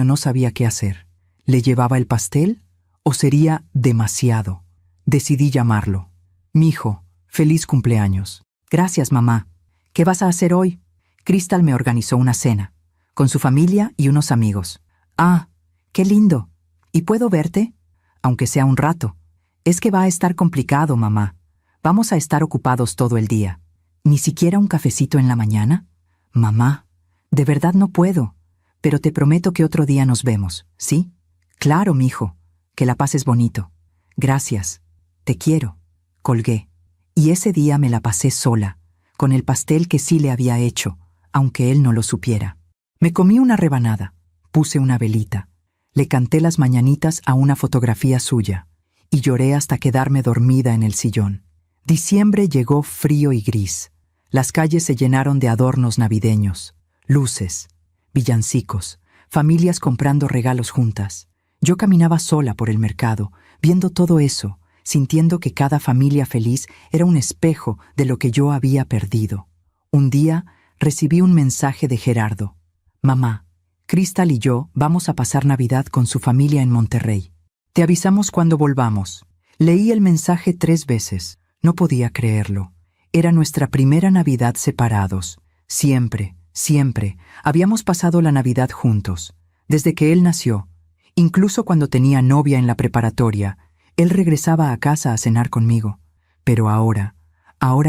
no sabía qué hacer. ¿Le llevaba el pastel o sería demasiado? Decidí llamarlo. Mijo, feliz cumpleaños. Gracias, mamá. ¿Qué vas a hacer hoy? Crystal me organizó una cena, con su familia y unos amigos. Ah, qué lindo. ¿Y puedo verte? Aunque sea un rato. Es que va a estar complicado, mamá. Vamos a estar ocupados todo el día. ¿Ni siquiera un cafecito en la mañana? Mamá, de verdad no puedo, pero te prometo que otro día nos vemos, ¿sí? Claro, mijo. Que la pases bonito. Gracias. Te quiero. Colgué. Y ese día me la pasé sola, con el pastel que sí le había hecho, aunque él no lo supiera. Me comí una rebanada, puse una velita, le canté las mañanitas a una fotografía suya y lloré hasta quedarme dormida en el sillón. Diciembre llegó frío y gris. Las calles se llenaron de adornos navideños, luces, villancicos, familias comprando regalos juntas. Yo caminaba sola por el mercado, viendo todo eso, sintiendo que cada familia feliz era un espejo de lo que yo había perdido. Un día recibí un mensaje de Gerardo. Mamá, Crystal y yo vamos a pasar Navidad con su familia en Monterrey. Te avisamos cuando volvamos. Leí el mensaje 3 veces. No podía creerlo. Era nuestra primera Navidad separados. Siempre, siempre, habíamos pasado la Navidad juntos. Desde que él nació, incluso cuando tenía novia en la preparatoria, él regresaba a casa a cenar conmigo. Pero ahora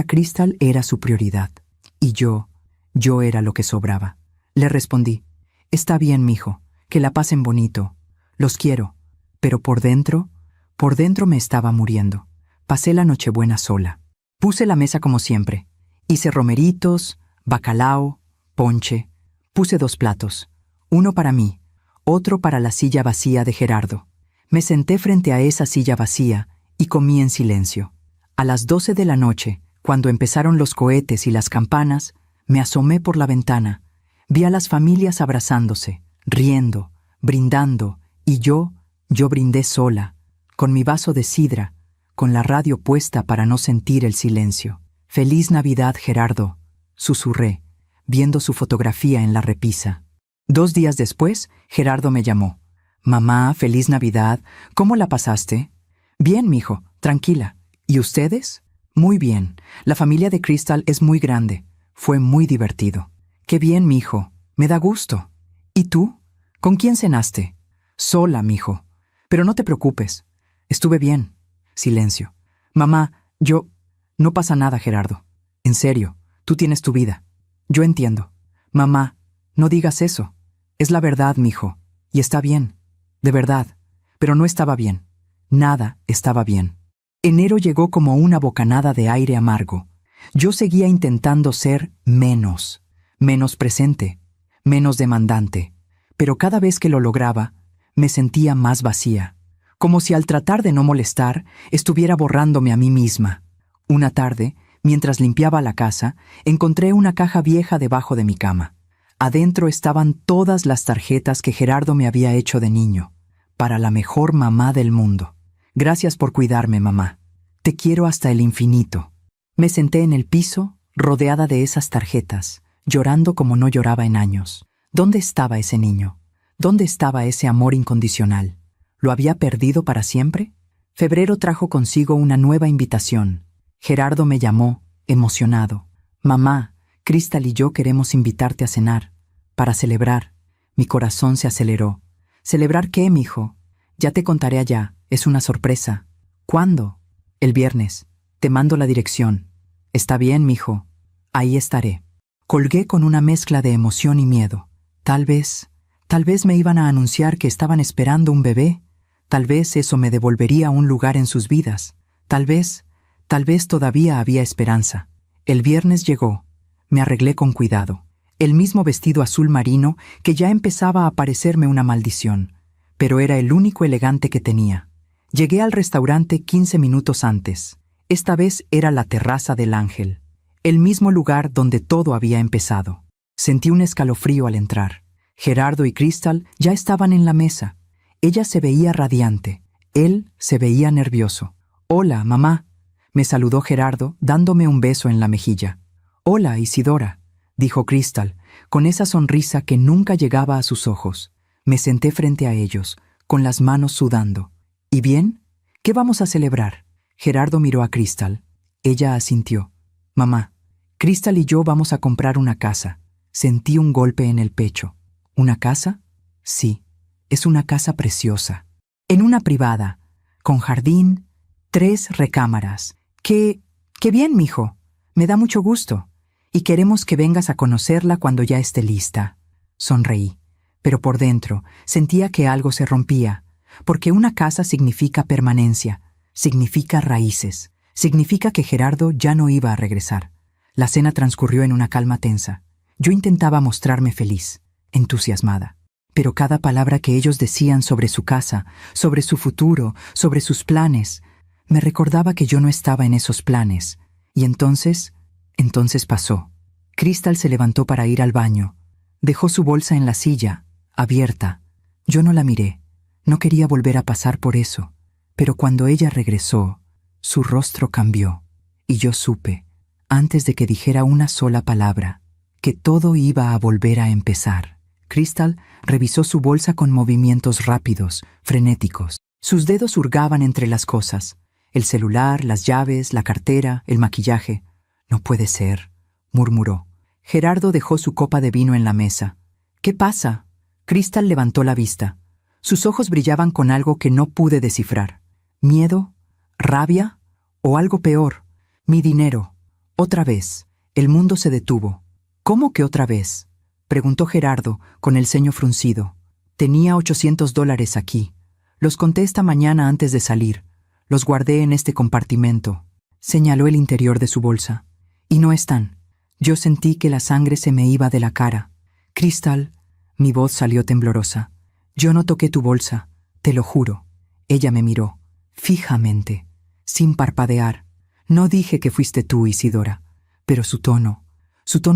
Crystal era su prioridad. Y yo era lo que sobraba. Le respondí, está bien, mijo, que la pasen bonito. Los quiero. Pero por dentro me estaba muriendo. Pasé la Nochebuena sola. Puse la mesa como siempre. Hice romeritos, bacalao, ponche. Puse 2 platos. Uno para mí, otro para la silla vacía de Gerardo. Me senté frente a esa silla vacía y comí en silencio. A las 12 de la noche, cuando empezaron los cohetes y las campanas, me asomé por la ventana. Vi a las familias abrazándose, riendo, brindando, y yo brindé sola, con mi vaso de sidra, con la radio puesta para no sentir el silencio. «Feliz Navidad, Gerardo», susurré, viendo su fotografía en la repisa. 2 días después, Gerardo me llamó. «Mamá, feliz Navidad. ¿Cómo la pasaste?» «Bien, mijo, tranquila. ¿Y ustedes?» «Muy bien. La familia de Crystal es muy grande. Fue muy divertido». «Qué bien, mijo. Me da gusto». «¿Y tú? ¿Con quién cenaste?» «Sola, mijo. Pero no te preocupes. Estuve bien». Silencio. «Mamá, No pasa nada, Gerardo. En serio, tú tienes tu vida. Yo entiendo». «Mamá, no digas eso. Es la verdad, mijo. Y está bien. De verdad. Pero no estaba bien. Nada estaba bien». Enero llegó como una bocanada de aire amargo. Yo seguía intentando ser menos presente, menos demandante, pero cada vez que lo lograba, me sentía más vacía, como si al tratar de no molestar, estuviera borrándome a mí misma. Una tarde, mientras limpiaba la casa, encontré una caja vieja debajo de mi cama. Adentro estaban todas las tarjetas que Gerardo me había hecho de niño, para la mejor mamá del mundo. «Gracias por cuidarme, mamá. Te quiero hasta el infinito». Me senté en el piso, rodeada de esas tarjetas, llorando como no lloraba en años. ¿Dónde estaba ese niño? ¿Dónde estaba ese amor incondicional? ¿Lo había perdido para siempre? Febrero trajo consigo una nueva invitación. Gerardo me llamó, emocionado. «Mamá, Crystal y yo queremos invitarte a cenar, para celebrar». Mi corazón se aceleró. «¿Celebrar qué, mijo?» «Ya te contaré allá, es una sorpresa». «¿Cuándo?» «El viernes. Te mando la dirección». «Está bien, mijo. Ahí estaré». Colgué con una mezcla de emoción y miedo. Tal vez me iban a anunciar que estaban esperando un bebé. Tal vez eso me devolvería un lugar en sus vidas. Tal vez todavía había esperanza. El viernes llegó. Me arreglé con cuidado. El mismo vestido azul marino que ya empezaba a parecerme una maldición, pero era el único elegante que tenía. Llegué al restaurante 15 minutos antes. Esta vez era la terraza del Ángel, el mismo lugar donde todo había empezado. Sentí un escalofrío al entrar. Gerardo y Crystal ya estaban en la mesa. Ella se veía radiante, él se veía nervioso. «Hola, mamá», me saludó Gerardo dándome un beso en la mejilla. «Hola, Isidora», dijo Crystal, con esa sonrisa que nunca llegaba a sus ojos. Me senté frente a ellos, con las manos sudando. ¿Y bien? ¿Qué vamos a celebrar? Gerardo miró a Crystal. Ella asintió. Mamá, Crystal y yo vamos a comprar una casa. Sentí un golpe en el pecho. ¿Una casa? Sí, es una casa preciosa. En una privada, con jardín, 3 recámaras. ¡Qué bien, mijo! Me da mucho gusto. Y queremos que vengas a conocerla cuando ya esté lista. Sonreí, pero por dentro sentía que algo se rompía, porque una casa significa permanencia, significa raíces, significa que Gerardo ya no iba a regresar. La cena transcurrió en una calma tensa. Yo intentaba mostrarme feliz, entusiasmada, pero cada palabra que ellos decían sobre su casa, sobre su futuro, sobre sus planes, me recordaba que yo no estaba en esos planes. Y entonces pasó. Crystal se levantó para ir al baño. Dejó su bolsa en la silla, abierta. Yo no la miré. No quería volver a pasar por eso. Pero cuando ella regresó, su rostro cambió. Y yo supe, antes de que dijera una sola palabra, que todo iba a volver a empezar. Crystal revisó su bolsa con movimientos rápidos, frenéticos. Sus dedos hurgaban entre las cosas. El celular, las llaves, la cartera, el maquillaje. No puede ser, murmuró. Gerardo dejó su copa de vino en la mesa. ¿Qué pasa? Crystal levantó la vista. Sus ojos brillaban con algo que no pude descifrar. ¿Miedo? ¿Rabia? ¿O algo peor? Mi dinero. Otra vez. El mundo se detuvo. ¿Cómo que otra vez? Preguntó Gerardo, con el ceño fruncido. Tenía $800 aquí. Los conté esta mañana antes de salir. Los guardé en este compartimento. Señaló el interior de su bolsa. Y no están. Yo sentí que la sangre se me iba de la cara. Crystal, mi voz salió temblorosa. Yo no toqué tu bolsa, te lo juro. Ella me miró, fijamente, sin parpadear. No dije que fuiste tú, Isidora, pero su tono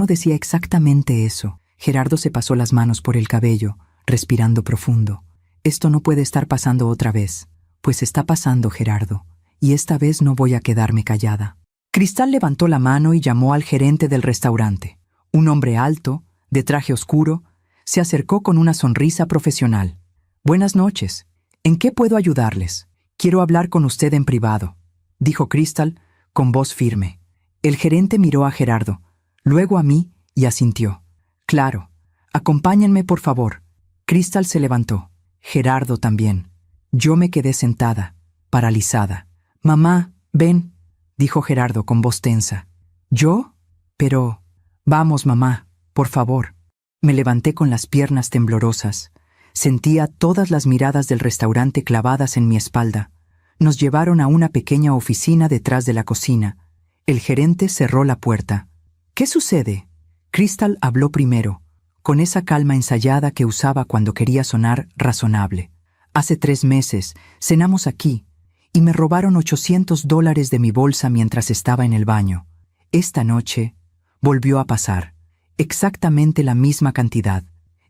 decía exactamente eso. Gerardo se pasó las manos por el cabello, respirando profundo. Esto no puede estar pasando otra vez. Pues está pasando, Gerardo, y esta vez no voy a quedarme callada. Crystal levantó la mano y llamó al gerente del restaurante. Un hombre alto, de traje oscuro, se acercó con una sonrisa profesional. Buenas noches. ¿En qué puedo ayudarles? Quiero hablar con usted en privado, dijo Crystal con voz firme. El gerente miró a Gerardo, luego a mí y asintió. Claro. Acompáñenme, por favor. Crystal se levantó. Gerardo también. Yo me quedé sentada, paralizada. Mamá, ven, dijo Gerardo con voz tensa. ¿Yo? Pero... Vamos, mamá, por favor. Me levanté con las piernas temblorosas. Sentía todas las miradas del restaurante clavadas en mi espalda. Nos llevaron a una pequeña oficina detrás de la cocina. El gerente cerró la puerta. ¿Qué sucede? Crystal habló primero, con esa calma ensayada que usaba cuando quería sonar razonable. Hace 3 meses cenamos aquí y me robaron $800 de mi bolsa mientras estaba en el baño. Esta noche volvió a pasar. Exactamente la misma cantidad.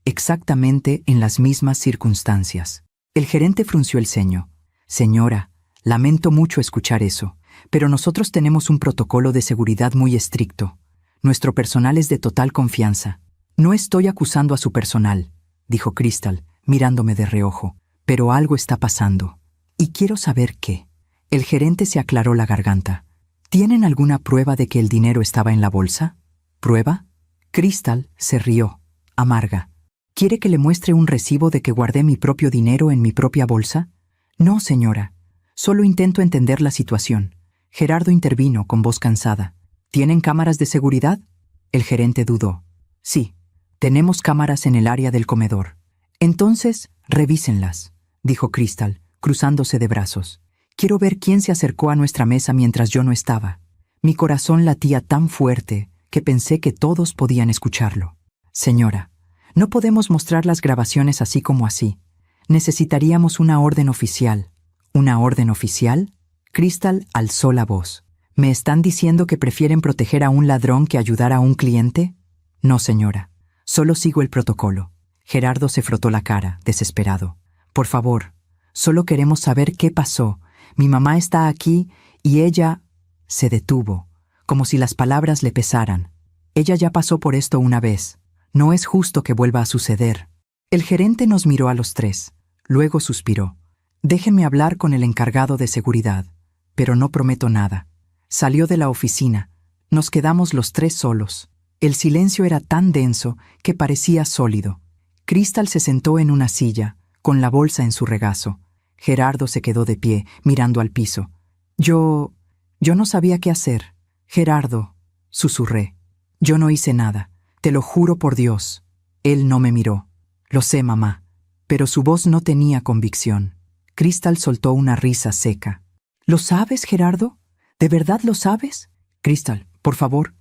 Exactamente en las mismas circunstancias. El gerente frunció el ceño. Señora, lamento mucho escuchar eso, pero nosotros tenemos un protocolo de seguridad muy estricto. Nuestro personal es de total confianza. No estoy acusando a su personal, dijo Crystal, mirándome de reojo, pero algo está pasando. Y quiero saber qué. El gerente se aclaró la garganta. ¿Tienen alguna prueba de que el dinero estaba en la bolsa? ¿Prueba? Crystal se rió, amarga. ¿Quiere que le muestre un recibo de que guardé mi propio dinero en mi propia bolsa? No, señora. Solo intento entender la situación. Gerardo intervino con voz cansada. ¿Tienen cámaras de seguridad? El gerente dudó. Sí, tenemos cámaras en el área del comedor. Entonces, revísenlas, dijo Crystal, cruzándose de brazos. Quiero ver quién se acercó a nuestra mesa mientras yo no estaba. Mi corazón latía tan fuerte que pensé que todos podían escucharlo. Señora, no podemos mostrar las grabaciones así como así. Necesitaríamos una orden oficial. ¿Una orden oficial? Crystal alzó la voz. ¿Me están diciendo que prefieren proteger a un ladrón que ayudar a un cliente? No, señora. Solo sigo el protocolo. Gerardo se frotó la cara, desesperado. Por favor, solo queremos saber qué pasó. Mi mamá está aquí y ella... Se detuvo, como si las palabras le pesaran. Ella ya pasó por esto una vez. No es justo que vuelva a suceder. El gerente nos miró a los tres. Luego suspiró. Déjenme hablar con el encargado de seguridad. Pero no prometo nada. Salió de la oficina. Nos quedamos los tres solos. El silencio era tan denso que parecía sólido. Crystal se sentó en una silla, con la bolsa en su regazo. Gerardo se quedó de pie, mirando al piso. Yo no sabía qué hacer. Gerardo, susurré. Yo no hice nada. Te lo juro por Dios. Él no me miró. Lo sé, mamá. Pero su voz no tenía convicción. Crystal soltó una risa seca. ¿Lo sabes, Gerardo? ¿De verdad lo sabes? Crystal, por favor.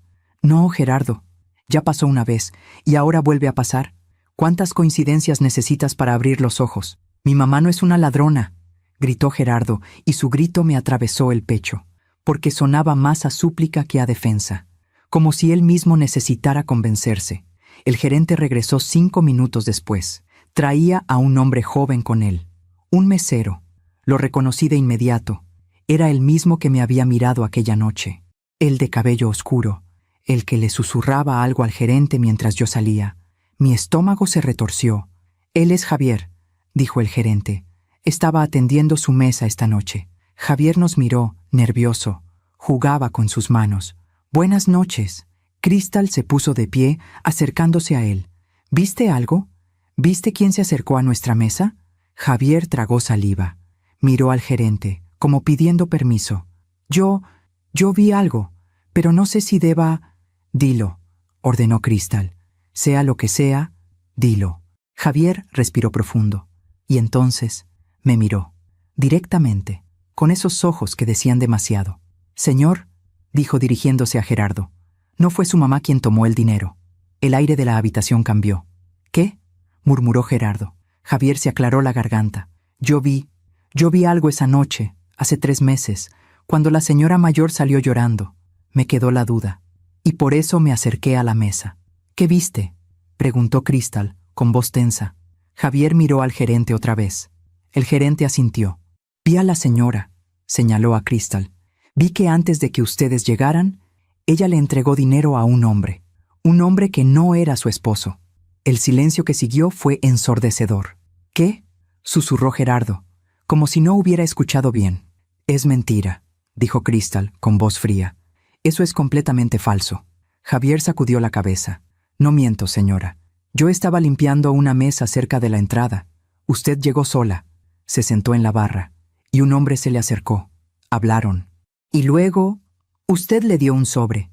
No, Gerardo. Ya pasó una vez, y ahora vuelve a pasar. ¿Cuántas coincidencias necesitas para abrir los ojos? Mi mamá no es una ladrona, gritó Gerardo, y su grito me atravesó el pecho, porque sonaba más a súplica que a defensa, como si él mismo necesitara convencerse. El gerente regresó 5 minutos después. Traía a un hombre joven con él, un mesero. Lo reconocí de inmediato. Era el mismo que me había mirado aquella noche, el de cabello oscuro, el que le susurraba algo al gerente mientras yo salía. Mi estómago se retorció. Él es Javier, dijo el gerente. Estaba atendiendo su mesa esta noche. Javier nos miró, nervioso. Jugaba con sus manos. Buenas noches. Crystal se puso de pie, acercándose a él. ¿Viste algo? ¿Viste quién se acercó a nuestra mesa? Javier tragó saliva. Miró al gerente, como pidiendo permiso. Yo vi algo, pero no sé si deba... Dilo, ordenó Crystal. Sea lo que sea, dilo. Javier respiró profundo, y entonces me miró, directamente, con esos ojos que decían demasiado. Señor, dijo dirigiéndose a Gerardo, no fue su mamá quien tomó el dinero. El aire de la habitación cambió. ¿Qué? Murmuró Gerardo. Javier se aclaró la garganta. Yo vi algo esa noche, hace 3 meses, cuando la señora mayor salió llorando. Me quedó la duda, y por eso me acerqué a la mesa. ¿Qué viste?, preguntó Crystal, con voz tensa. Javier miró al gerente otra vez. El gerente asintió. Vi a la señora, señaló a Crystal. Vi que antes de que ustedes llegaran, ella le entregó dinero a un hombre que no era su esposo. El silencio que siguió fue ensordecedor. ¿Qué?, susurró Gerardo, como si no hubiera escuchado bien. Es mentira, dijo Crystal, con voz fría. Eso es completamente falso. Javier sacudió la cabeza. No miento, señora. Yo estaba limpiando una mesa cerca de la entrada. Usted llegó sola. Se sentó en la barra, y un hombre se le acercó. Hablaron. Y luego, usted le dio un sobre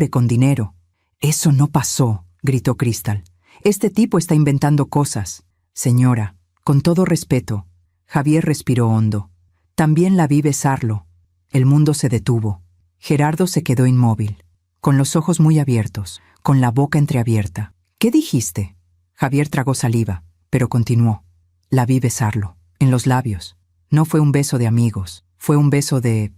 con dinero. Eso no pasó, gritó Crystal. Este tipo está inventando cosas. Señora, con todo respeto. Javier respiró hondo. También la vi besarlo. El mundo se detuvo. Gerardo se quedó inmóvil, con los ojos muy abiertos, con la boca entreabierta. ¿Qué dijiste? Javier tragó saliva, pero continuó. La vi besarlo, en los labios. No fue un beso de amigos, fue un beso de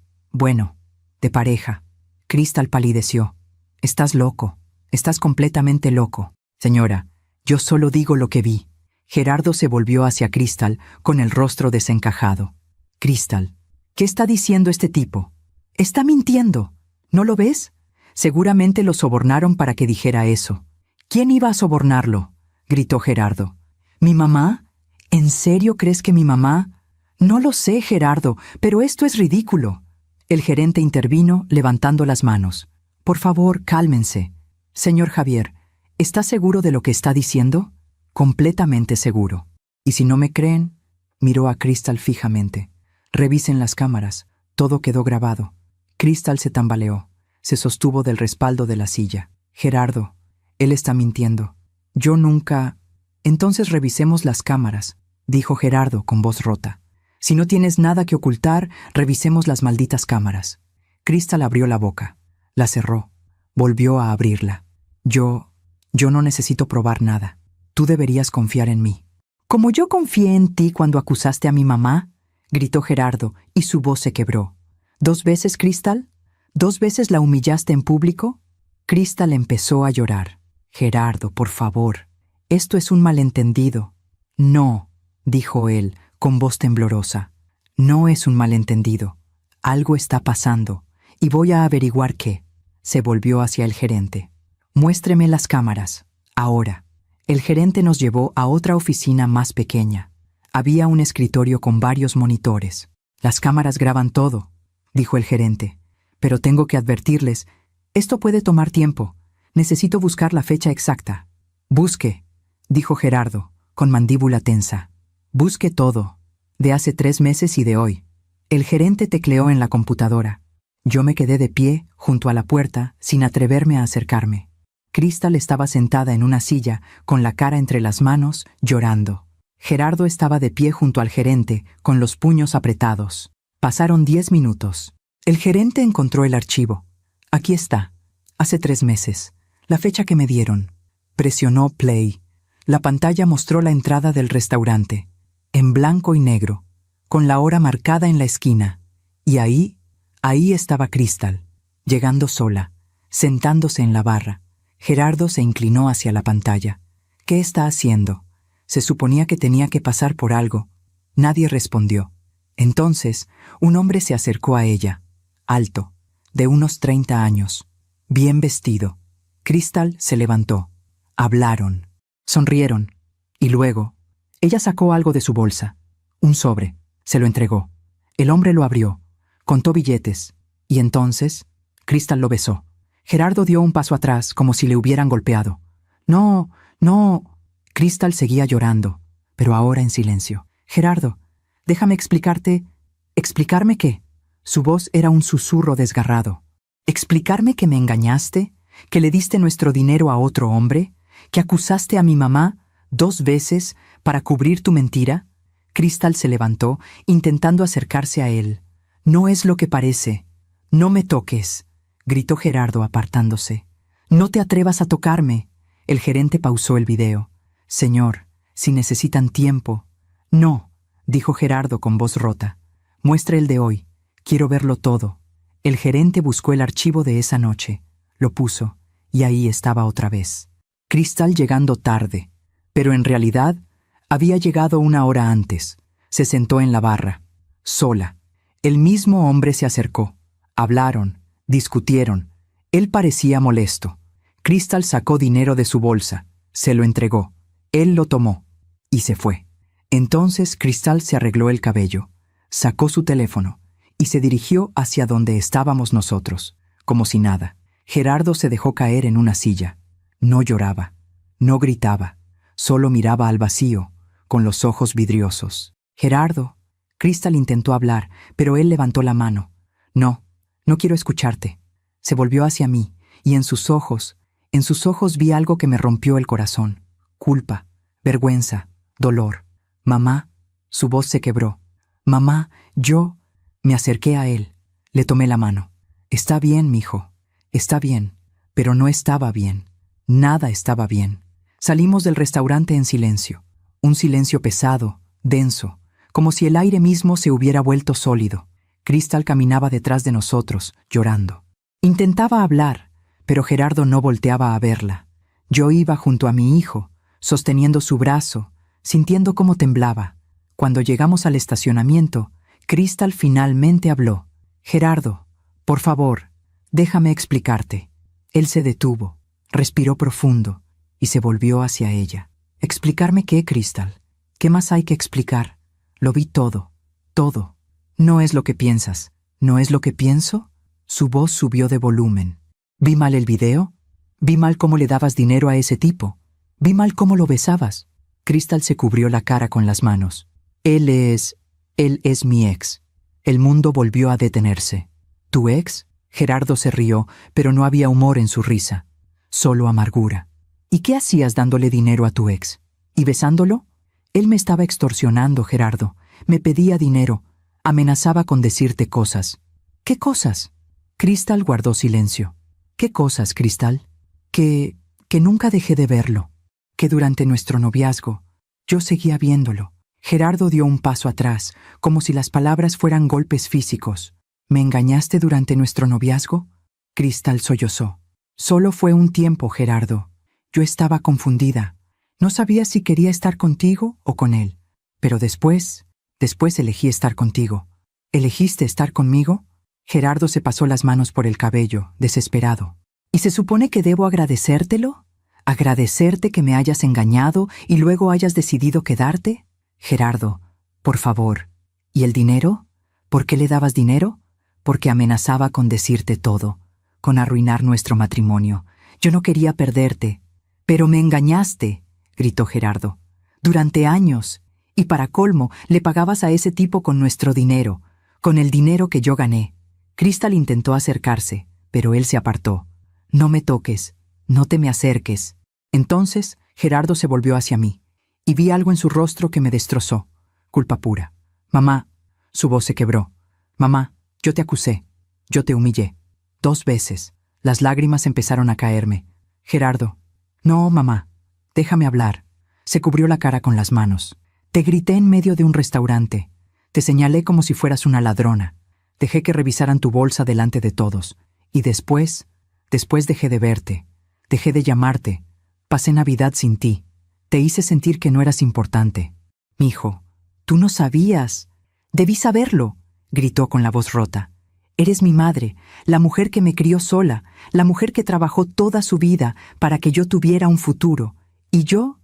pareja. Crystal palideció. Estás loco, estás completamente loco. Señora, yo solo digo lo que vi. Gerardo se volvió hacia Crystal con el rostro desencajado. Crystal, ¿qué está diciendo este tipo? Está mintiendo. ¿No lo ves? Seguramente lo sobornaron para que dijera eso. ¿Quién iba a sobornarlo?, gritó Gerardo. ¿Mi mamá? ¿En serio crees que mi mamá? No lo sé, Gerardo, pero esto es ridículo. El gerente intervino, levantando las manos. Por favor, cálmense. Señor Javier, ¿está seguro de lo que está diciendo? Completamente seguro. Y si no me creen, miró a Crystal fijamente. Revisen las cámaras. Todo quedó grabado. Crystal se tambaleó. Se sostuvo del respaldo de la silla. Gerardo, él está mintiendo. Yo nunca... Entonces revisemos las cámaras, dijo Gerardo con voz rota. Si no tienes nada que ocultar, revisemos las malditas cámaras. Crystal abrió la boca. La cerró. Volvió a abrirla. Yo no necesito probar nada. Tú deberías confiar en mí. ¿Como yo confié en ti cuando acusaste a mi mamá?, gritó Gerardo, y su voz se quebró. ¿2 veces, Crystal? ¿2 veces la humillaste en público? Crystal empezó a llorar. Gerardo, por favor. Esto es un malentendido. No, dijo él, con voz temblorosa. No es un malentendido. Algo está pasando, y voy a averiguar qué. Se volvió hacia el gerente. Muéstreme las cámaras. Ahora. El gerente nos llevó a otra oficina más pequeña. Había un escritorio con varios monitores. Las cámaras graban todo, dijo el gerente. Pero tengo que advertirles, esto puede tomar tiempo. Necesito buscar la fecha exacta. Busque, dijo Gerardo, con mandíbula tensa. Busque todo, de hace 3 meses y de hoy. El gerente tecleó en la computadora. Yo me quedé de pie, junto a la puerta, sin atreverme a acercarme. Crystal estaba sentada en una silla, con la cara entre las manos, llorando. Gerardo estaba de pie junto al gerente, con los puños apretados. Pasaron 10 minutos. El gerente encontró el archivo. Aquí está. Hace 3 meses. La fecha que me dieron. Presionó play. La pantalla mostró la entrada del restaurante, en blanco y negro, con la hora marcada en la esquina. Y ahí estaba Crystal, llegando sola, sentándose en la barra. Gerardo se inclinó hacia la pantalla. ¿Qué está haciendo? Se suponía que tenía que pasar por algo. Nadie respondió. Entonces, un hombre se acercó a ella, alto, de unos 30 años, bien vestido. Crystal se levantó. Hablaron. Sonrieron. Y luego, ella sacó algo de su bolsa. Un sobre. Se lo entregó. El hombre lo abrió. Contó billetes. Y entonces, Crystal lo besó. Gerardo dio un paso atrás, como si le hubieran golpeado. No, no. Crystal seguía llorando, pero ahora en silencio. Gerardo, déjame explicarte. ¿Explicarme qué? Su voz era un susurro desgarrado. ¿Explicarme que me engañaste? ¿Que le diste nuestro dinero a otro hombre? ¿Que acusaste a mi mamá 2 veces para cubrir tu mentira? Crystal se levantó, intentando acercarse a él. No es lo que parece. No me toques, gritó Gerardo apartándose. No te atrevas a tocarme. El gerente pausó el video. Señor, si necesitan tiempo. No, dijo Gerardo con voz rota. Muestre el de hoy. Quiero verlo todo. El gerente buscó el archivo de esa noche. Lo puso, y ahí estaba otra vez. Crystal llegando tarde, pero en realidad había llegado 1 hora antes. Se sentó en la barra, sola. El mismo hombre se acercó. Hablaron, discutieron. Él parecía molesto. Crystal sacó dinero de su bolsa, se lo entregó. Él lo tomó y se fue. Entonces Crystal se arregló el cabello, sacó su teléfono y se dirigió hacia donde estábamos nosotros, como si nada. Gerardo se dejó caer en una silla. No lloraba, no gritaba, solo miraba al vacío, con los ojos vidriosos. Gerardo. Crystal intentó hablar, pero él levantó la mano. No, no quiero escucharte. Se volvió hacia mí, y en sus ojos vi algo que me rompió el corazón. Culpa, vergüenza, dolor. Mamá, su voz se quebró. Mamá, yo. Me acerqué a él, le tomé la mano. Está bien, mijo, está bien, pero no estaba bien. Nada estaba bien. Salimos del restaurante en silencio. Un silencio pesado, denso, como si el aire mismo se hubiera vuelto sólido. Crystal caminaba detrás de nosotros, llorando. Intentaba hablar, pero Gerardo no volteaba a verla. Yo iba junto a mi hijo, sosteniendo su brazo, sintiendo cómo temblaba. Cuando llegamos al estacionamiento, Crystal finalmente habló. Gerardo, por favor, déjame explicarte. Él se detuvo, respiró profundo y se volvió hacia ella. ¿Explicarme qué, Crystal? ¿Qué más hay que explicar? Lo vi todo, todo. No es lo que piensas. ¿No es lo que pienso? Su voz subió de volumen. ¿Vi mal el video? ¿Vi mal cómo le dabas dinero a ese tipo? ¿Vi mal cómo lo besabas? Crystal se cubrió la cara con las manos. Él es mi ex. El mundo volvió a detenerse. ¿Tu ex? Gerardo se rió, pero no había humor en su risa. Solo amargura. ¿Y qué hacías dándole dinero a tu ex? ¿Y besándolo? Él me estaba extorsionando, Gerardo. Me pedía dinero. Amenazaba con decirte cosas. ¿Qué cosas? Crystal guardó silencio. ¿Qué cosas, Crystal? Que nunca dejé de verlo. Que durante nuestro noviazgo, yo seguía viéndolo. Gerardo dio un paso atrás, como si las palabras fueran golpes físicos. ¿Me engañaste durante nuestro noviazgo? Crystal sollozó. Solo fue un tiempo, Gerardo. Yo estaba confundida. No sabía si quería estar contigo o con él. Pero después elegí estar contigo. ¿Elegiste estar conmigo? Gerardo se pasó las manos por el cabello, desesperado. ¿Y se supone que debo agradecértelo? ¿Agradecerte que me hayas engañado y luego hayas decidido quedarte? Gerardo, por favor. ¿Y el dinero? ¿Por qué le dabas dinero? Porque amenazaba con decirte todo, con arruinar nuestro matrimonio. Yo no quería perderte. Pero me engañaste, gritó Gerardo. Durante años. Y para colmo, le pagabas a ese tipo con nuestro dinero, con el dinero que yo gané. Crystal intentó acercarse, pero él se apartó. No me toques, no te me acerques. Entonces, Gerardo se volvió hacia mí, y vi algo en su rostro que me destrozó. Culpa pura. Mamá, su voz se quebró. Mamá, yo te acusé, yo te humillé. 2 veces. Las lágrimas empezaron a caerme. Gerardo, no, mamá, déjame hablar. Se cubrió la cara con las manos. Te grité en medio de un restaurante. Te señalé como si fueras una ladrona. Dejé que revisaran tu bolsa delante de todos. Y después dejé de verte. Dejé de llamarte. Pasé Navidad sin ti. Te hice sentir que no eras importante. Mijo, tú no sabías. Debí saberlo, gritó con la voz rota. Eres mi madre, la mujer que me crió sola, la mujer que trabajó toda su vida para que yo tuviera un futuro. Y yo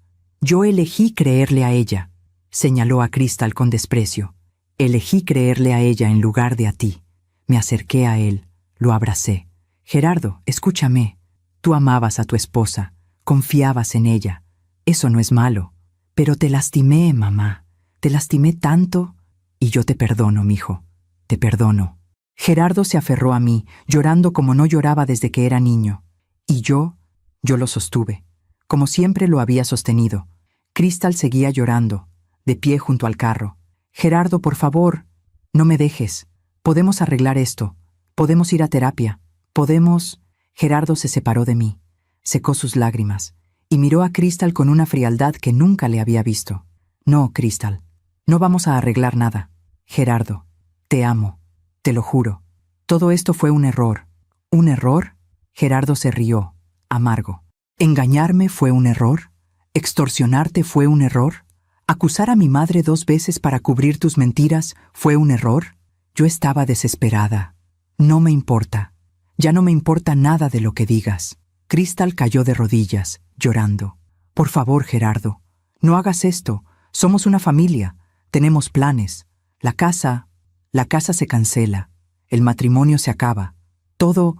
elegí creerle a ella. Señaló a Crystal con desprecio. Elegí creerle a ella en lugar de a ti. Me acerqué a él, lo abracé. Gerardo, escúchame. Tú amabas a tu esposa, confiabas en ella. Eso no es malo. Pero te lastimé, mamá. Te lastimé tanto. Y yo te perdono, mijo. Te perdono. Gerardo se aferró a mí, llorando como no lloraba desde que era niño. Y yo lo sostuve, como siempre lo había sostenido. Crystal seguía llorando, de pie junto al carro. Gerardo, por favor, no me dejes. Podemos arreglar esto. Podemos ir a terapia. Podemos... Gerardo se separó de mí, secó sus lágrimas, y miró a Crystal con una frialdad que nunca le había visto. No, Crystal, no vamos a arreglar nada. Gerardo, te amo. Te lo juro. Todo esto fue un error. ¿Un error? Gerardo se rió, amargo. ¿Engañarme fue un error? ¿Extorsionarte fue un error? ¿Acusar a mi madre 2 veces para cubrir tus mentiras fue un error? Yo estaba desesperada. No me importa. Ya no me importa nada de lo que digas. Crystal cayó de rodillas, llorando. Por favor, Gerardo, no hagas esto. Somos una familia. Tenemos planes. La casa se cancela. El matrimonio se acaba. Todo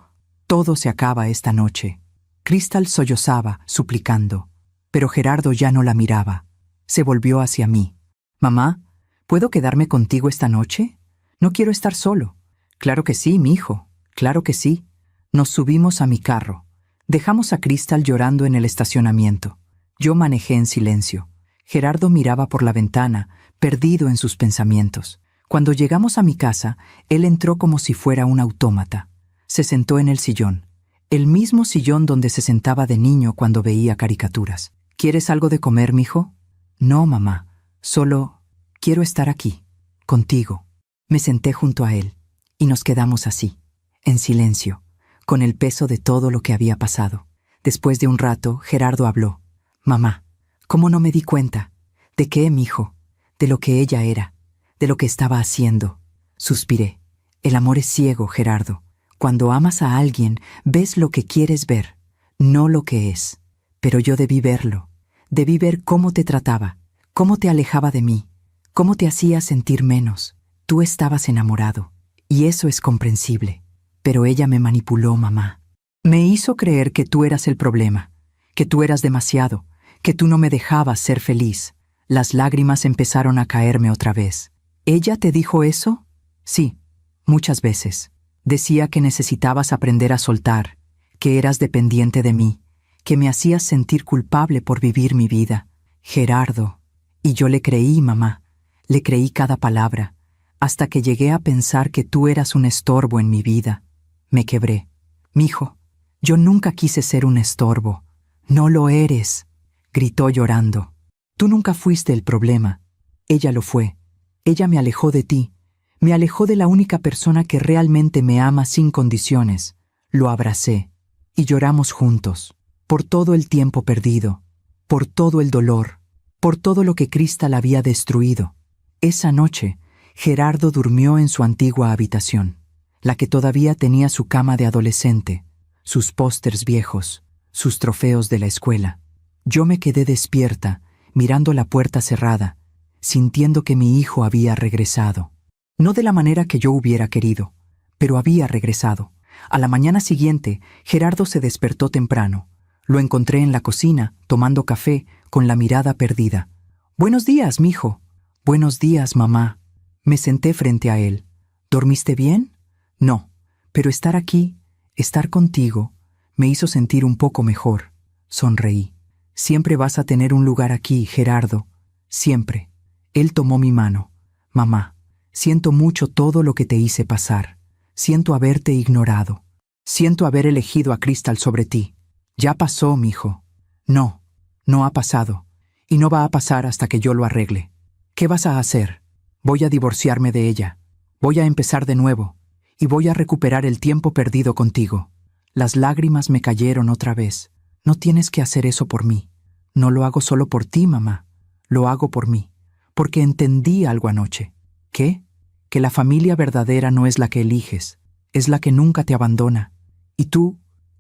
se acaba esta noche. Crystal sollozaba, suplicando. Pero Gerardo ya no la miraba. Se volvió hacia mí. Mamá, ¿puedo quedarme contigo esta noche? No quiero estar solo. Claro que sí, mi hijo. Claro que sí. Nos subimos a mi carro. Dejamos a Crystal llorando en el estacionamiento. Yo manejé en silencio. Gerardo miraba por la ventana, perdido en sus pensamientos. Cuando llegamos a mi casa, él entró como si fuera un autómata. Se sentó en el sillón, el mismo sillón donde se sentaba de niño cuando veía caricaturas. ¿Quieres algo de comer, mijo? No, mamá. Solo quiero estar aquí, contigo. Me senté junto a él, y nos quedamos así, en silencio, con el peso de todo lo que había pasado. Después de un rato, Gerardo habló. Mamá, ¿cómo no me di cuenta? ¿De qué, mijo? De lo que ella era, de lo que estaba haciendo. Suspiré. El amor es ciego, Gerardo. Cuando amas a alguien, ves lo que quieres ver, no lo que es. Pero yo debí verlo. Debí ver cómo te trataba, cómo te alejaba de mí, cómo te hacía sentir menos. Tú estabas enamorado, y eso es comprensible. Pero ella me manipuló, mamá. Me hizo creer que tú eras el problema, que tú eras demasiado, que tú no me dejabas ser feliz. Las lágrimas empezaron a caerme otra vez. ¿Ella te dijo eso? Sí, muchas veces. Decía que necesitabas aprender a soltar, que eras dependiente de mí, que me hacías sentir culpable por vivir mi vida. Gerardo. Y yo le creí, mamá. Le creí cada palabra, hasta que llegué a pensar que tú eras un estorbo en mi vida. Me quebré. Mijo, yo nunca quise ser un estorbo. No lo eres, gritó llorando. Tú nunca fuiste el problema. Ella lo fue. Ella me alejó de ti. Me alejó de la única persona que realmente me ama sin condiciones. Lo abracé y lloramos juntos, por todo el tiempo perdido, por todo el dolor, por todo lo que Crystal había destruido. Esa noche, Gerardo durmió en su antigua habitación, la que todavía tenía su cama de adolescente, sus pósters viejos, sus trofeos de la escuela. Yo me quedé despierta, mirando la puerta cerrada, sintiendo que mi hijo había regresado. No de la manera que yo hubiera querido, pero había regresado. A la mañana siguiente, Gerardo se despertó temprano. Lo encontré en la cocina, tomando café, con la mirada perdida. «Buenos días, mijo». «Buenos días, mamá». Me senté frente a él. «¿Dormiste bien?» «No, pero estar aquí, estar contigo, me hizo sentir un poco mejor». Sonreí. «Siempre vas a tener un lugar aquí, Gerardo. Siempre». Él tomó mi mano. «Mamá, siento mucho todo lo que te hice pasar. Siento haberte ignorado. Siento haber elegido a Crystal sobre ti. Ya pasó, mijo». «No, no ha pasado. Y no va a pasar hasta que yo lo arregle». «¿Qué vas a hacer?» «Voy a divorciarme de ella. Voy a empezar de nuevo. Y voy a recuperar el tiempo perdido contigo». Las lágrimas me cayeron otra vez. «No tienes que hacer eso por mí. No lo hago solo por ti, mamá. Lo hago por mí. Porque entendí algo anoche». «¿Qué?» «Que la familia verdadera no es la que eliges. Es la que nunca te abandona. Y tú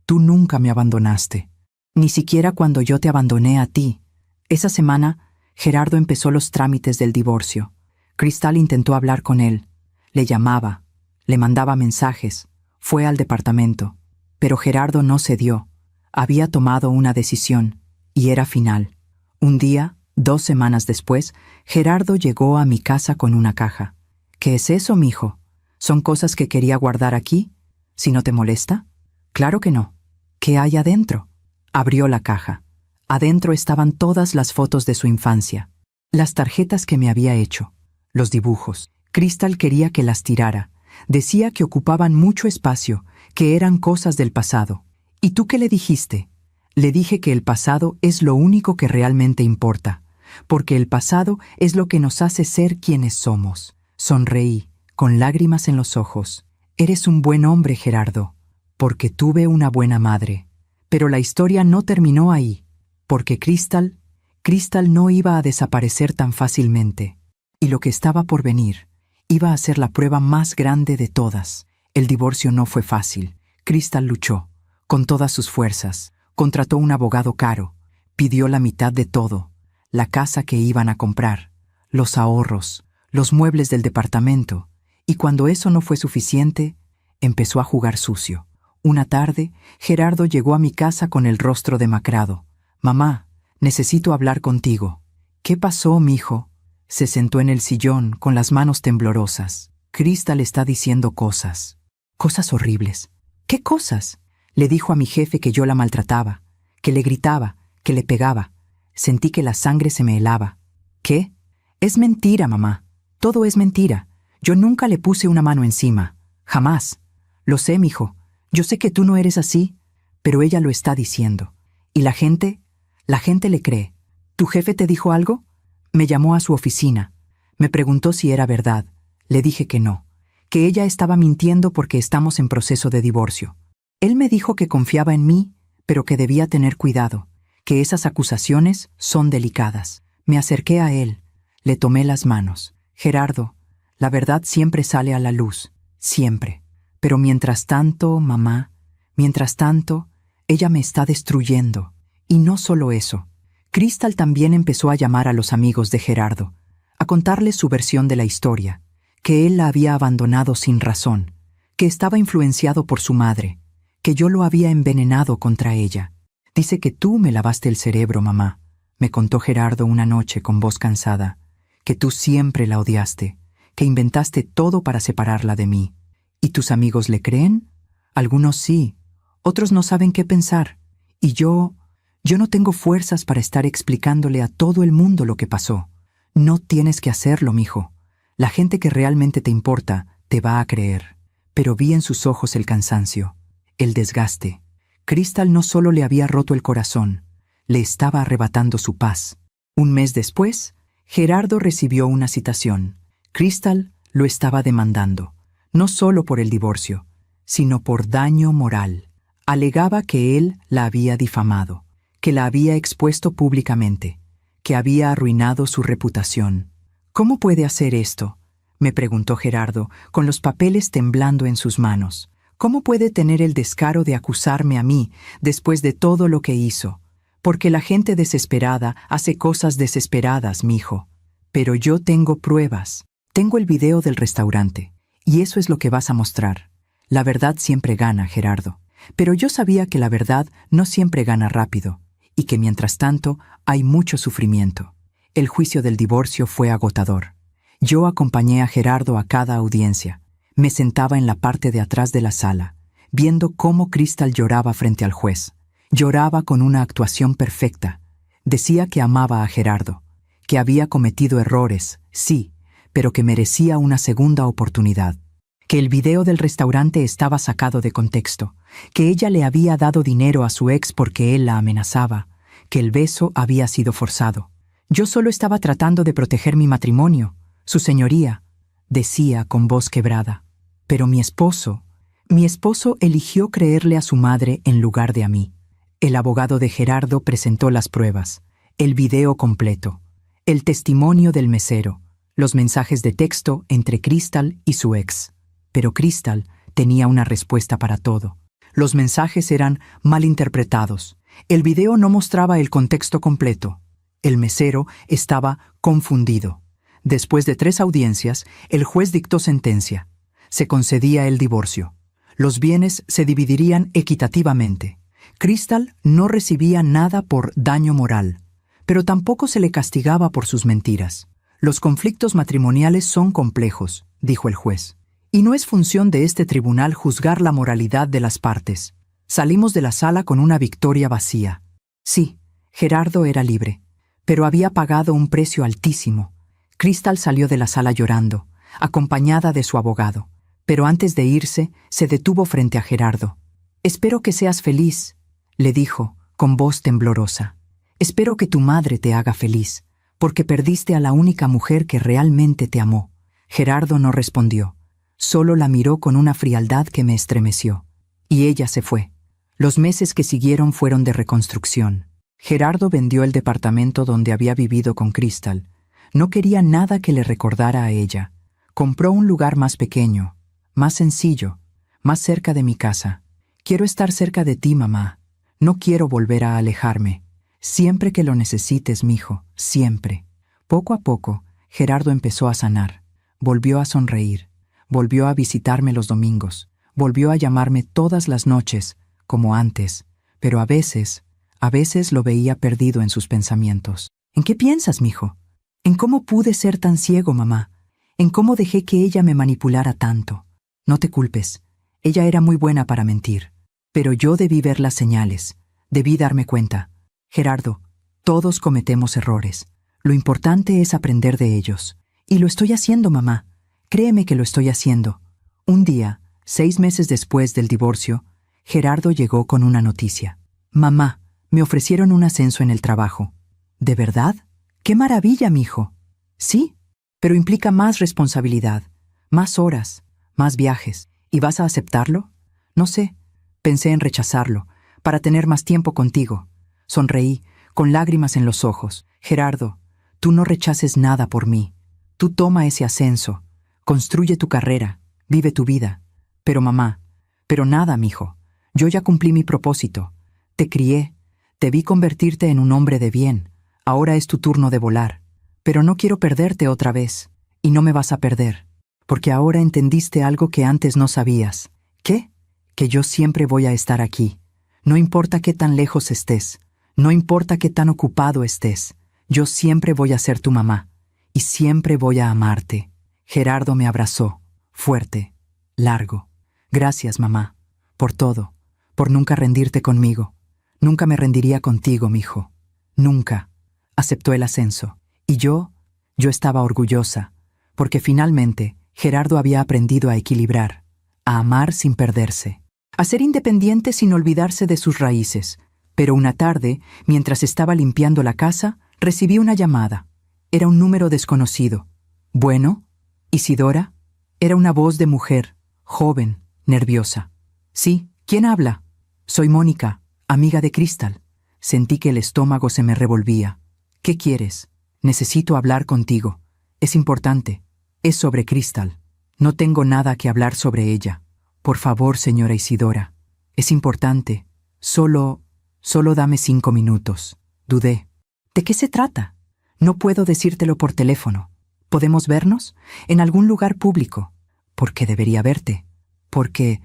nunca me abandonaste. Ni siquiera cuando yo te abandoné a ti». Esa semana, Gerardo empezó los trámites del divorcio. Crystal intentó hablar con él. Le llamaba, le mandaba mensajes, fue al departamento. Pero Gerardo no cedió. Había tomado una decisión, y era final. Un día, 2 semanas después, Gerardo llegó a mi casa con una caja. «¿Qué es eso, mijo? ¿Son cosas que quería guardar aquí? ¿Si no te molesta?» «Claro que no». «¿Qué hay adentro?» Abrió la caja. Adentro estaban todas las fotos de su infancia, las tarjetas que me había hecho, los dibujos. Crystal quería que las tirara. Decía que ocupaban mucho espacio, que eran cosas del pasado. «¿Y tú qué le dijiste?» Le dije que el pasado es lo único que realmente importa, porque el pasado es lo que nos hace ser quienes somos. Sonreí, con lágrimas en los ojos. «Eres un buen hombre, Gerardo, porque tuve una buena madre». Pero la historia no terminó ahí. Porque Crystal no iba a desaparecer tan fácilmente. Y lo que estaba por venir iba a ser la prueba más grande de todas. El divorcio no fue fácil. Crystal luchó, con todas sus fuerzas. Contrató un abogado caro. Pidió la mitad de todo. La casa que iban a comprar, los ahorros, los muebles del departamento. Y cuando eso no fue suficiente, empezó a jugar sucio. Una tarde, Gerardo llegó a mi casa con el rostro demacrado. «Mamá, necesito hablar contigo». «¿Qué pasó, mijo?» Se sentó en el sillón con las manos temblorosas. «Crystal está diciendo cosas. Cosas horribles». «¿Qué cosas?» Le dijo a mi jefe que yo la maltrataba, que le gritaba, que le pegaba. Sentí que la sangre se me helaba. «¿Qué?» «Es mentira, mamá. Todo es mentira. Yo nunca le puse una mano encima. Jamás. Lo sé, mijo. Yo sé que tú no eres así, pero ella lo está diciendo. Y la gente le cree. ¿Tu jefe te dijo algo?» Me llamó a su oficina. Me preguntó si era verdad. Le dije que no, que ella estaba mintiendo porque estamos en proceso de divorcio. Él me dijo que confiaba en mí, pero que debía tener cuidado, que esas acusaciones son delicadas. Me acerqué a él, le tomé las manos. «Gerardo, la verdad siempre sale a la luz, siempre. Pero mientras tanto, mamá, ella me está destruyendo. Y no solo eso. Crystal también empezó a llamar a los amigos de Gerardo, a contarles su versión de la historia, que él la había abandonado sin razón, que estaba influenciado por su madre, que yo lo había envenenado contra ella. «Dice que tú me lavaste el cerebro, mamá», me contó Gerardo una noche con voz cansada, «que tú siempre la odiaste, que inventaste todo para separarla de mí. ¿Y tus amigos le creen? Algunos sí, otros no saben qué pensar. Y yo no tengo fuerzas para estar explicándole a todo el mundo lo que pasó. No tienes que hacerlo, mijo. La gente que realmente te importa te va a creer». Pero vi en sus ojos el cansancio, el desgaste. Crystal no solo le había roto el corazón, le estaba arrebatando su paz. Un mes después, Gerardo recibió una citación. Crystal lo estaba demandando, no solo por el divorcio, sino por daño moral. Alegaba que él la había difamado, que la había expuesto públicamente, que había arruinado su reputación. «¿Cómo puede hacer esto?», me preguntó Gerardo, con los papeles temblando en sus manos. ¿Cómo puede tener el descaro de acusarme a mí después de todo lo que hizo? Porque la gente desesperada hace cosas desesperadas, mijo. Pero yo tengo pruebas. Tengo el video del restaurante. Y eso es lo que vas a mostrar. La verdad siempre gana, Gerardo. Pero yo sabía que la verdad no siempre gana rápido, y que mientras tanto hay mucho sufrimiento. El juicio del divorcio fue agotador. Yo acompañé a Gerardo a cada audiencia. Me sentaba en la parte de atrás de la sala, viendo cómo Crystal lloraba frente al juez. Lloraba con una actuación perfecta. Decía que amaba a Gerardo, que había cometido errores, sí, pero que merecía una segunda oportunidad. Que el video del restaurante estaba sacado de contexto, que ella le había dado dinero a su ex porque él la amenazaba, que el beso había sido forzado. Yo solo estaba tratando de proteger mi matrimonio, su señoría, decía con voz quebrada. Pero mi esposo eligió creerle a su madre en lugar de a mí. El abogado de Gerardo presentó las pruebas, el video completo, el testimonio del mesero, los mensajes de texto entre Crystal y su ex. Pero Crystal tenía una respuesta para todo. Los mensajes eran malinterpretados. El video no mostraba el contexto completo. El mesero estaba confundido. Después de 3 audiencias, el juez dictó sentencia. Se concedía el divorcio. Los bienes se dividirían equitativamente. Crystal no recibía nada por daño moral, pero tampoco se le castigaba por sus mentiras. Los conflictos matrimoniales son complejos, dijo el juez, y no es función de este tribunal juzgar la moralidad de las partes. Salimos de la sala con una victoria vacía. Sí, Gerardo era libre, pero había pagado un precio altísimo. Crystal salió de la sala llorando, acompañada de su abogado, pero antes de irse, se detuvo frente a Gerardo. «Espero que seas feliz», le dijo, con voz temblorosa. «Espero que tu madre te haga feliz, porque perdiste a la única mujer que realmente te amó». Gerardo no respondió, solo la miró con una frialdad que me estremeció. Y ella se fue. Los meses que siguieron fueron de reconstrucción. Gerardo vendió el departamento donde había vivido con Crystal. No quería nada que le recordara a ella. Compró un lugar más pequeño, más sencillo, más cerca de mi casa. «Quiero estar cerca de ti, mamá. No quiero volver a alejarme. Siempre que lo necesites, mijo, siempre». Poco a poco, Gerardo empezó a sanar. Volvió a sonreír. Volvió a visitarme los domingos. Volvió a llamarme todas las noches, como antes. Pero a veces lo veía perdido en sus pensamientos. «¿En qué piensas, mijo? ¿En cómo pude ser tan ciego, mamá? ¿En cómo dejé que ella me manipulara tanto? No te culpes. Ella era muy buena para mentir. Pero yo debí ver las señales. Debí darme cuenta. Gerardo, todos cometemos errores. Lo importante es aprender de ellos. Y lo estoy haciendo, mamá. Créeme que lo estoy haciendo». Un día, 6 meses después del divorcio, Gerardo llegó con una noticia. «Mamá, me ofrecieron un ascenso en el trabajo». «¿De verdad? ¡Qué maravilla, mijo!». «Sí, pero implica más responsabilidad, más horas, más viajes. ¿Y vas a aceptarlo?». «No sé. Pensé en rechazarlo, para tener más tiempo contigo». Sonreí, con lágrimas en los ojos. «Gerardo, tú no rechaces nada por mí. Tú toma ese ascenso, construye tu carrera, vive tu vida». «Pero mamá, pero nada, mijo. Yo ya cumplí mi propósito. Te crié, te vi convertirte en un hombre de bien. Ahora es tu turno de volar. Pero no quiero perderte otra vez. Y no me vas a perder. Porque ahora entendiste algo que antes no sabías». «¿Qué?». «Que yo siempre voy a estar aquí. No importa qué tan lejos estés. No importa qué tan ocupado estés. Yo siempre voy a ser tu mamá. Y siempre voy a amarte». Gerardo me abrazó, fuerte, largo. «Gracias, mamá, por todo, por nunca rendirte conmigo. Nunca me rendiría contigo, mijo. Nunca». Aceptó el ascenso. Y yo estaba orgullosa, porque finalmente Gerardo había aprendido a equilibrar, a amar sin perderse, a ser independiente sin olvidarse de sus raíces. Pero una tarde, mientras estaba limpiando la casa, recibí una llamada. Era un número desconocido. «¿Bueno? ¿Isidora?». Era una voz de mujer, joven, nerviosa. «Sí, ¿quién habla?». «Soy Mónica, amiga de Crystal». Sentí que el estómago se me revolvía. «¿Qué quieres?». «Necesito hablar contigo. Es importante. Es sobre Crystal. No tengo nada que hablar sobre ella. Por favor, señora Isidora. Es importante. Solo dame 5 minutos. Dudé. ¿De qué se trata? No puedo decírtelo por teléfono. ¿Podemos vernos? En algún lugar público. ¿Por qué debería verte? Porque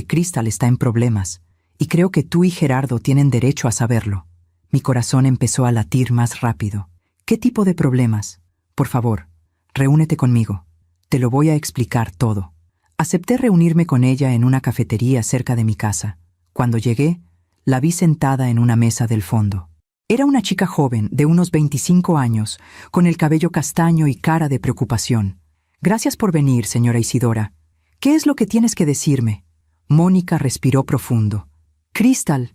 Crystal está en problemas, y creo que tú y Gerardo tienen derecho a saberlo. Mi corazón empezó a latir más rápido. ¿Qué tipo de problemas? Por favor, reúnete conmigo. Te lo voy a explicar todo. Acepté reunirme con ella en una cafetería cerca de mi casa. Cuando llegué, la vi sentada en una mesa del fondo. Era una chica joven, de unos 25 años, con el cabello castaño y cara de preocupación. Gracias por venir, señora Isidora. ¿Qué es lo que tienes que decirme? Mónica respiró profundo. Crystal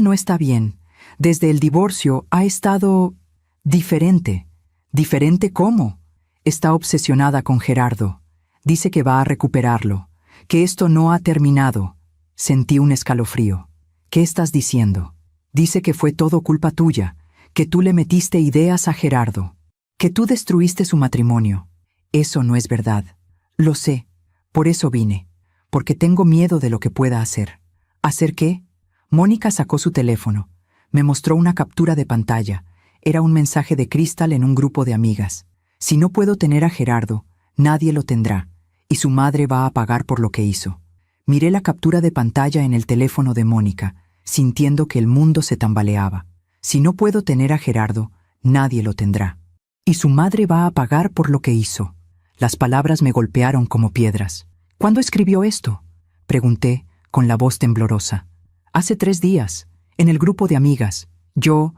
no está bien. Desde el divorcio ha estado diferente. ¿Diferente cómo? Está obsesionada con Gerardo. Dice que va a recuperarlo, que esto no ha terminado. Sentí un escalofrío. ¿Qué estás diciendo? Dice que fue todo culpa tuya, que tú le metiste ideas a Gerardo, que tú destruiste su matrimonio. Eso no es verdad. Lo sé. Por eso vine. Porque tengo miedo de lo que pueda hacer. ¿Hacer qué? Mónica sacó su teléfono. Me mostró una captura de pantalla. Era un mensaje de Crystal en un grupo de amigas. Si no puedo tener a Gerardo, nadie lo tendrá, y su madre va a pagar por lo que hizo. Miré la captura de pantalla en el teléfono de Mónica, sintiendo que el mundo se tambaleaba. Si no puedo tener a Gerardo, nadie lo tendrá. Y su madre va a pagar por lo que hizo. Las palabras me golpearon como piedras. ¿Cuándo escribió esto? Pregunté, con la voz temblorosa. Hace 3 días, en el grupo de amigas. Yo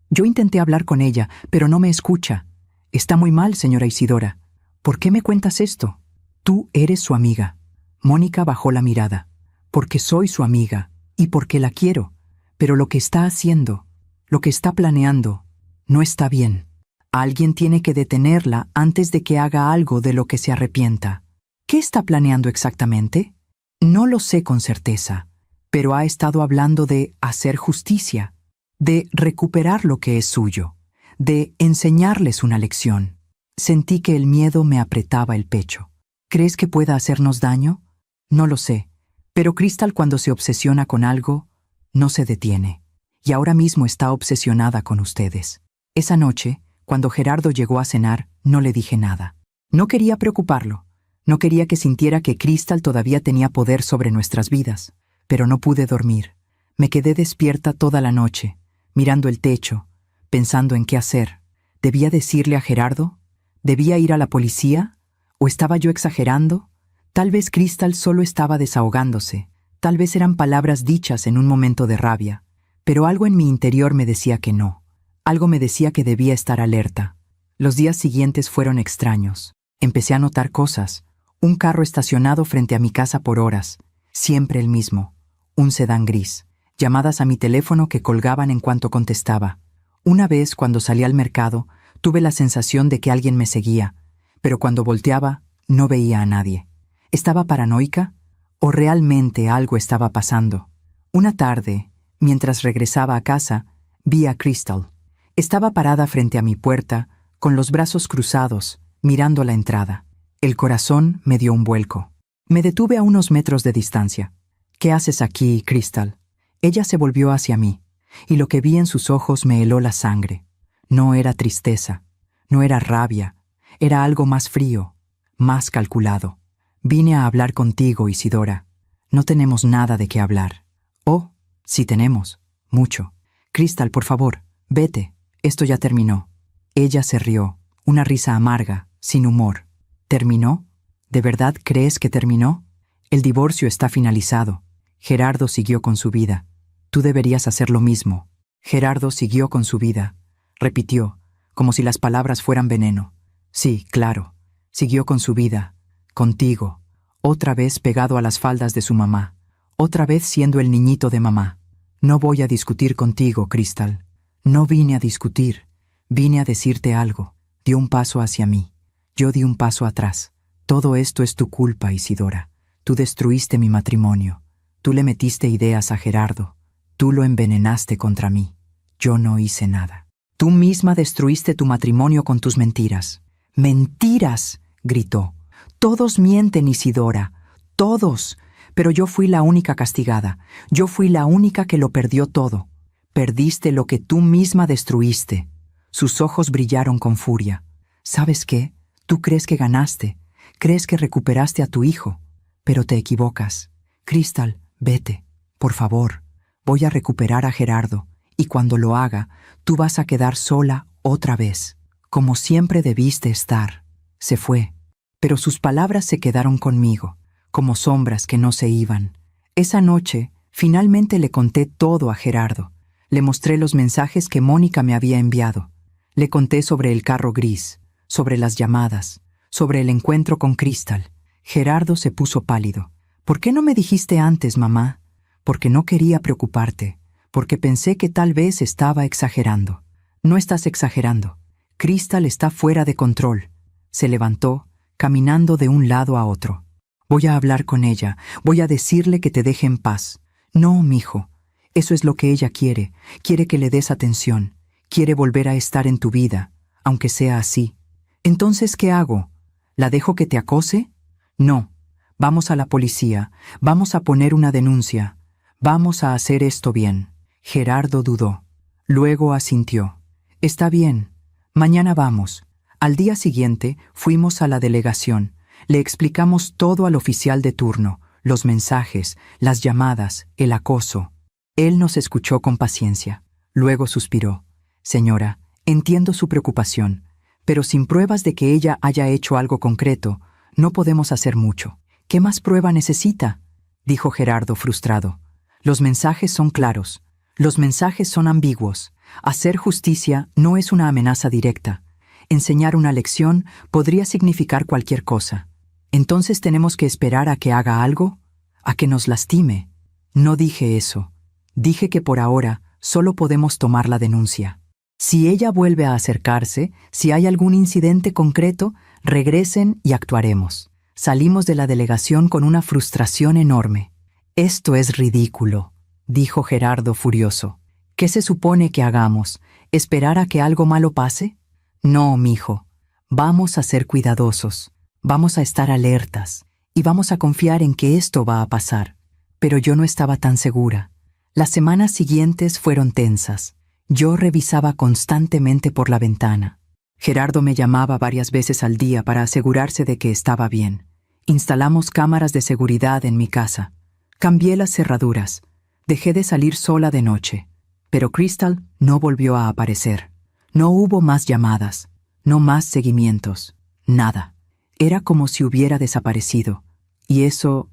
intenté hablar con ella, pero no me escucha. Está muy mal, señora Isidora. ¿Por qué me cuentas esto? Tú eres su amiga. Mónica bajó la mirada. Porque soy su amiga, y porque la quiero. Pero lo que está haciendo, lo que está planeando, no está bien. Alguien tiene que detenerla antes de que haga algo de lo que se arrepienta. ¿Qué está planeando exactamente? No lo sé con certeza, pero ha estado hablando de hacer justicia, de recuperar lo que es suyo, de enseñarles una lección. Sentí que el miedo me apretaba el pecho. ¿Crees que pueda hacernos daño? No lo sé, pero Crystal cuando se obsesiona con algo, no se detiene. Y ahora mismo está obsesionada con ustedes. Esa noche, cuando Gerardo llegó a cenar, no le dije nada. No quería preocuparlo. No quería que sintiera que Crystal todavía tenía poder sobre nuestras vidas. Pero no pude dormir. Me quedé despierta toda la noche, mirando el techo, pensando en qué hacer. ¿Debía decirle a Gerardo? ¿Debía ir a la policía? ¿O estaba yo exagerando? Tal vez Crystal solo estaba desahogándose. Tal vez eran palabras dichas en un momento de rabia. Pero algo en mi interior me decía que no. Algo me decía que debía estar alerta. Los días siguientes fueron extraños. Empecé a notar cosas. Un carro estacionado frente a mi casa por horas. Siempre el mismo. Un sedán gris. Llamadas a mi teléfono que colgaban en cuanto contestaba. Una vez, cuando salí al mercado, tuve la sensación de que alguien me seguía, pero cuando volteaba, no veía a nadie. ¿Estaba paranoica? ¿O realmente algo estaba pasando? Una tarde, mientras regresaba a casa, vi a Crystal. Estaba parada frente a mi puerta, con los brazos cruzados, mirando la entrada. El corazón me dio un vuelco. Me detuve a unos metros de distancia. ¿Qué haces aquí, Crystal? Ella se volvió hacia mí, y lo que vi en sus ojos me heló la sangre. No era tristeza, no era rabia, era algo más frío, más calculado. Vine a hablar contigo, Isidora. No tenemos nada de qué hablar. Oh, sí tenemos, mucho. Crystal, por favor, vete, esto ya terminó. Ella se rió, una risa amarga, sin humor. ¿Terminó? ¿De verdad crees que terminó? El divorcio está finalizado. Gerardo siguió con su vida. Tú deberías hacer lo mismo. Gerardo siguió con su vida. Repitió, como si las palabras fueran veneno. Sí, claro. Siguió con su vida. Contigo. Otra vez pegado a las faldas de su mamá. Otra vez siendo el niñito de mamá. No voy a discutir contigo, Crystal. No vine a discutir. Vine a decirte algo. Dio un paso hacia mí. Yo di un paso atrás. Todo esto es tu culpa, Isidora. Tú destruiste mi matrimonio. Tú le metiste ideas a Gerardo. Tú lo envenenaste contra mí. Yo no hice nada. Tú misma destruiste tu matrimonio con tus mentiras. ¡Mentiras!, gritó. Todos mienten, Isidora. Todos. pero yo fui la única castigada. Yo fui la única que lo perdió todo. Perdiste lo que tú misma destruiste. Sus ojos brillaron con furia. ¿Sabes qué? Tú crees que ganaste. Crees que recuperaste a tu hijo. Pero te equivocas. Crystal, vete. Por favor. Voy a recuperar a Gerardo. Y cuando lo haga, tú vas a quedar sola otra vez. Como siempre debiste estar. Se fue. Pero sus palabras se quedaron conmigo, como sombras que no se iban. Esa noche, finalmente le conté todo a Gerardo. Le mostré los mensajes que Mónica me había enviado. Le conté sobre el carro gris, sobre las llamadas, sobre el encuentro con Crystal. Gerardo se puso pálido. ¿Por qué no me dijiste antes, mamá? Porque no quería preocuparte, porque pensé que tal vez estaba exagerando. No estás exagerando. Crystal está fuera de control. Se levantó, caminando de un lado a otro. Voy a hablar con ella, voy a decirle que te deje en paz. No, mijo. Eso es lo que ella quiere. Quiere que le des atención. Quiere volver a estar en tu vida, aunque sea así. Entonces, ¿qué hago? ¿La dejo que te acose? No. Vamos a la policía. Vamos a poner una denuncia. Vamos a hacer esto bien. Gerardo dudó. Luego asintió. Está bien. Mañana vamos. Al día siguiente fuimos a la delegación. Le explicamos todo al oficial de turno, los mensajes, las llamadas, el acoso. Él nos escuchó con paciencia. Luego suspiró. Señora, entiendo su preocupación, pero sin pruebas de que ella haya hecho algo concreto, no podemos hacer mucho. ¿Qué más prueba necesita?, dijo Gerardo frustrado. Los mensajes son claros. Los mensajes son ambiguos. Hacer justicia no es una amenaza directa. Enseñar una lección podría significar cualquier cosa. ¿Entonces tenemos que esperar a que haga algo? ¿A que nos lastime? No dije eso. Dije que por ahora solo podemos tomar la denuncia. Si ella vuelve a acercarse, si hay algún incidente concreto, regresen y actuaremos. Salimos de la delegación con una frustración enorme. Esto es ridículo, dijo Gerardo furioso. ¿Qué se supone que hagamos? ¿Esperar a que algo malo pase? No, mijo. Vamos a ser cuidadosos. Vamos a estar alertas. Y vamos a confiar en que esto va a pasar. Pero yo no estaba tan segura. Las semanas siguientes fueron tensas. Yo revisaba constantemente por la ventana. Gerardo me llamaba varias veces al día para asegurarse de que estaba bien. Instalamos cámaras de seguridad en mi casa. Cambié las cerraduras. Dejé de salir sola de noche. Pero Crystal no volvió a aparecer. No hubo más llamadas, no más seguimientos, nada. Era como si hubiera desaparecido. Y eso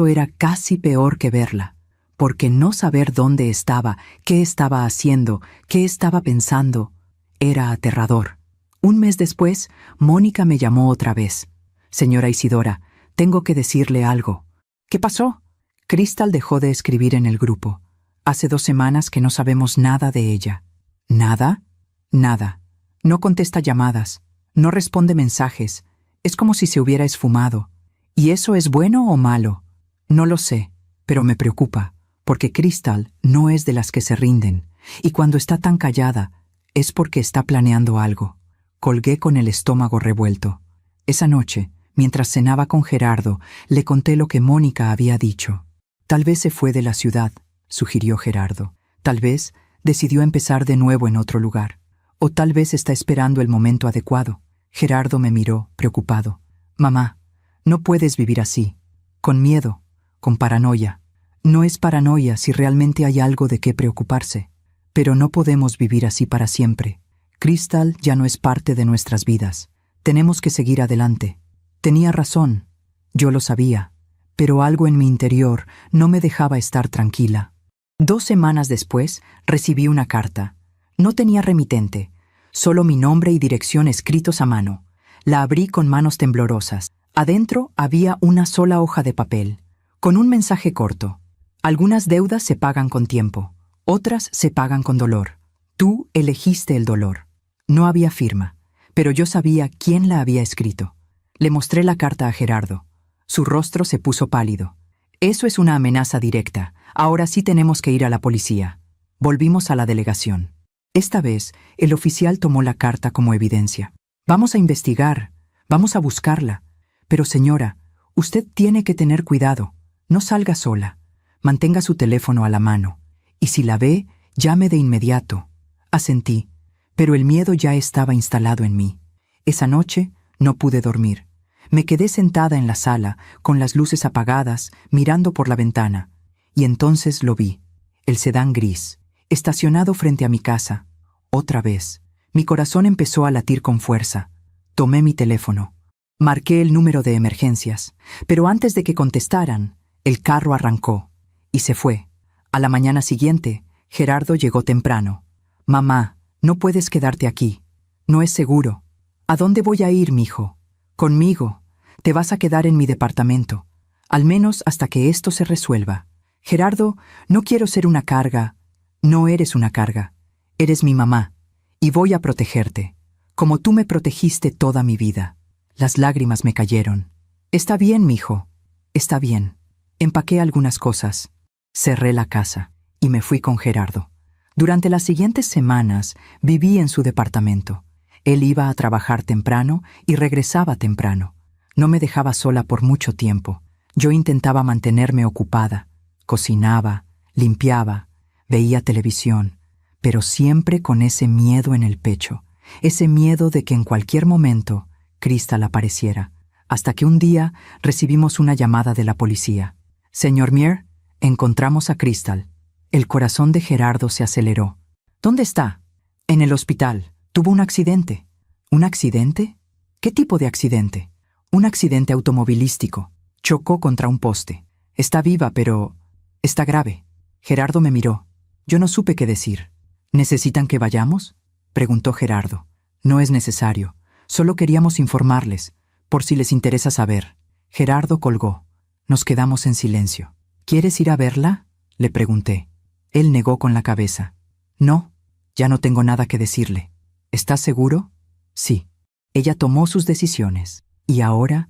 era casi peor que verla, porque no saber dónde estaba, qué estaba haciendo, qué estaba pensando, era aterrador. Un mes después, Mónica me llamó otra vez. Señora Isidora, tengo que decirle algo. ¿Qué pasó? Crystal dejó de escribir en el grupo. Hace 2 semanas que no sabemos nada de ella. ¿Nada? Nada. No contesta llamadas. No responde mensajes. Es como si se hubiera esfumado. ¿Y eso es bueno o malo? No lo sé, pero me preocupa, porque Crystal no es de las que se rinden, y cuando está tan callada, es porque está planeando algo. Colgué con el estómago revuelto. Esa noche, mientras cenaba con Gerardo, le conté lo que Mónica había dicho. Tal vez se fue de la ciudad, sugirió Gerardo. Tal vez decidió empezar de nuevo en otro lugar. O tal vez está esperando el momento adecuado. Gerardo me miró, preocupado. Mamá, no puedes vivir así, con miedo, con paranoia. No es paranoia si realmente hay algo de qué preocuparse. Pero no podemos vivir así para siempre. Crystal ya no es parte de nuestras vidas. Tenemos que seguir adelante. Tenía razón. Yo lo sabía. Pero algo en mi interior no me dejaba estar tranquila. 2 semanas después, recibí una carta. No tenía remitente, solo mi nombre y dirección escritos a mano. La abrí con manos temblorosas. Adentro había una sola hoja de papel, con un mensaje corto. Algunas deudas se pagan con tiempo, otras se pagan con dolor. Tú elegiste el dolor. No había firma, pero yo sabía quién la había escrito. Le mostré la carta a Gerardo. Su rostro se puso pálido. Eso es una amenaza directa. Ahora sí tenemos que ir a la policía. Volvimos a la delegación. Esta vez, el oficial tomó la carta como evidencia. Vamos a investigar, vamos a buscarla. Pero señora, usted tiene que tener cuidado. No salga sola. Mantenga su teléfono a la mano. Y si la ve, llame de inmediato. Asentí, pero el miedo ya estaba instalado en mí. Esa noche no pude dormir. Me quedé sentada en la sala, con las luces apagadas, mirando por la ventana. Y entonces lo vi. El sedán gris, estacionado frente a mi casa. Otra vez. Mi corazón empezó a latir con fuerza. Tomé mi teléfono. Marqué el número de emergencias, pero antes de que contestaran, el carro arrancó y se fue. A la mañana siguiente, Gerardo llegó temprano. «Mamá, no puedes quedarte aquí. No es seguro. ¿A dónde voy a ir, mijo? Conmigo. Te vas a quedar en mi departamento, al menos hasta que esto se resuelva. Gerardo, no quiero ser una carga». «No eres una carga. Eres mi mamá, y voy a protegerte, como tú me protegiste toda mi vida». Las lágrimas me cayeron. «Está bien, mijo. Está bien». Empaqué algunas cosas, cerré la casa y me fui con Gerardo. Durante las siguientes semanas viví en su departamento. Él iba a trabajar temprano y regresaba temprano. No me dejaba sola por mucho tiempo. Yo intentaba mantenerme ocupada. Cocinaba, limpiaba, veía televisión, pero siempre con ese miedo en el pecho, ese miedo de que en cualquier momento Crystal apareciera, hasta que un día recibimos una llamada de la policía. «Señor Mier, encontramos a Crystal». El corazón de Gerardo se aceleró. «¿Dónde está?» «En el hospital. Tuvo un accidente». «¿Un accidente? ¿Qué tipo de accidente?» «Un accidente automovilístico. Chocó contra un poste. Está viva, pero está grave». Gerardo me miró. Yo no supe qué decir. «¿Necesitan que vayamos?», preguntó Gerardo. «No es necesario. Solo queríamos informarles, por si les interesa saber». Gerardo colgó. Nos quedamos en silencio. «¿Quieres ir a verla?», le pregunté. Él negó con la cabeza. «No, ya no tengo nada que decirle». «¿Estás seguro?». «Sí». Ella tomó sus decisiones. Y ahora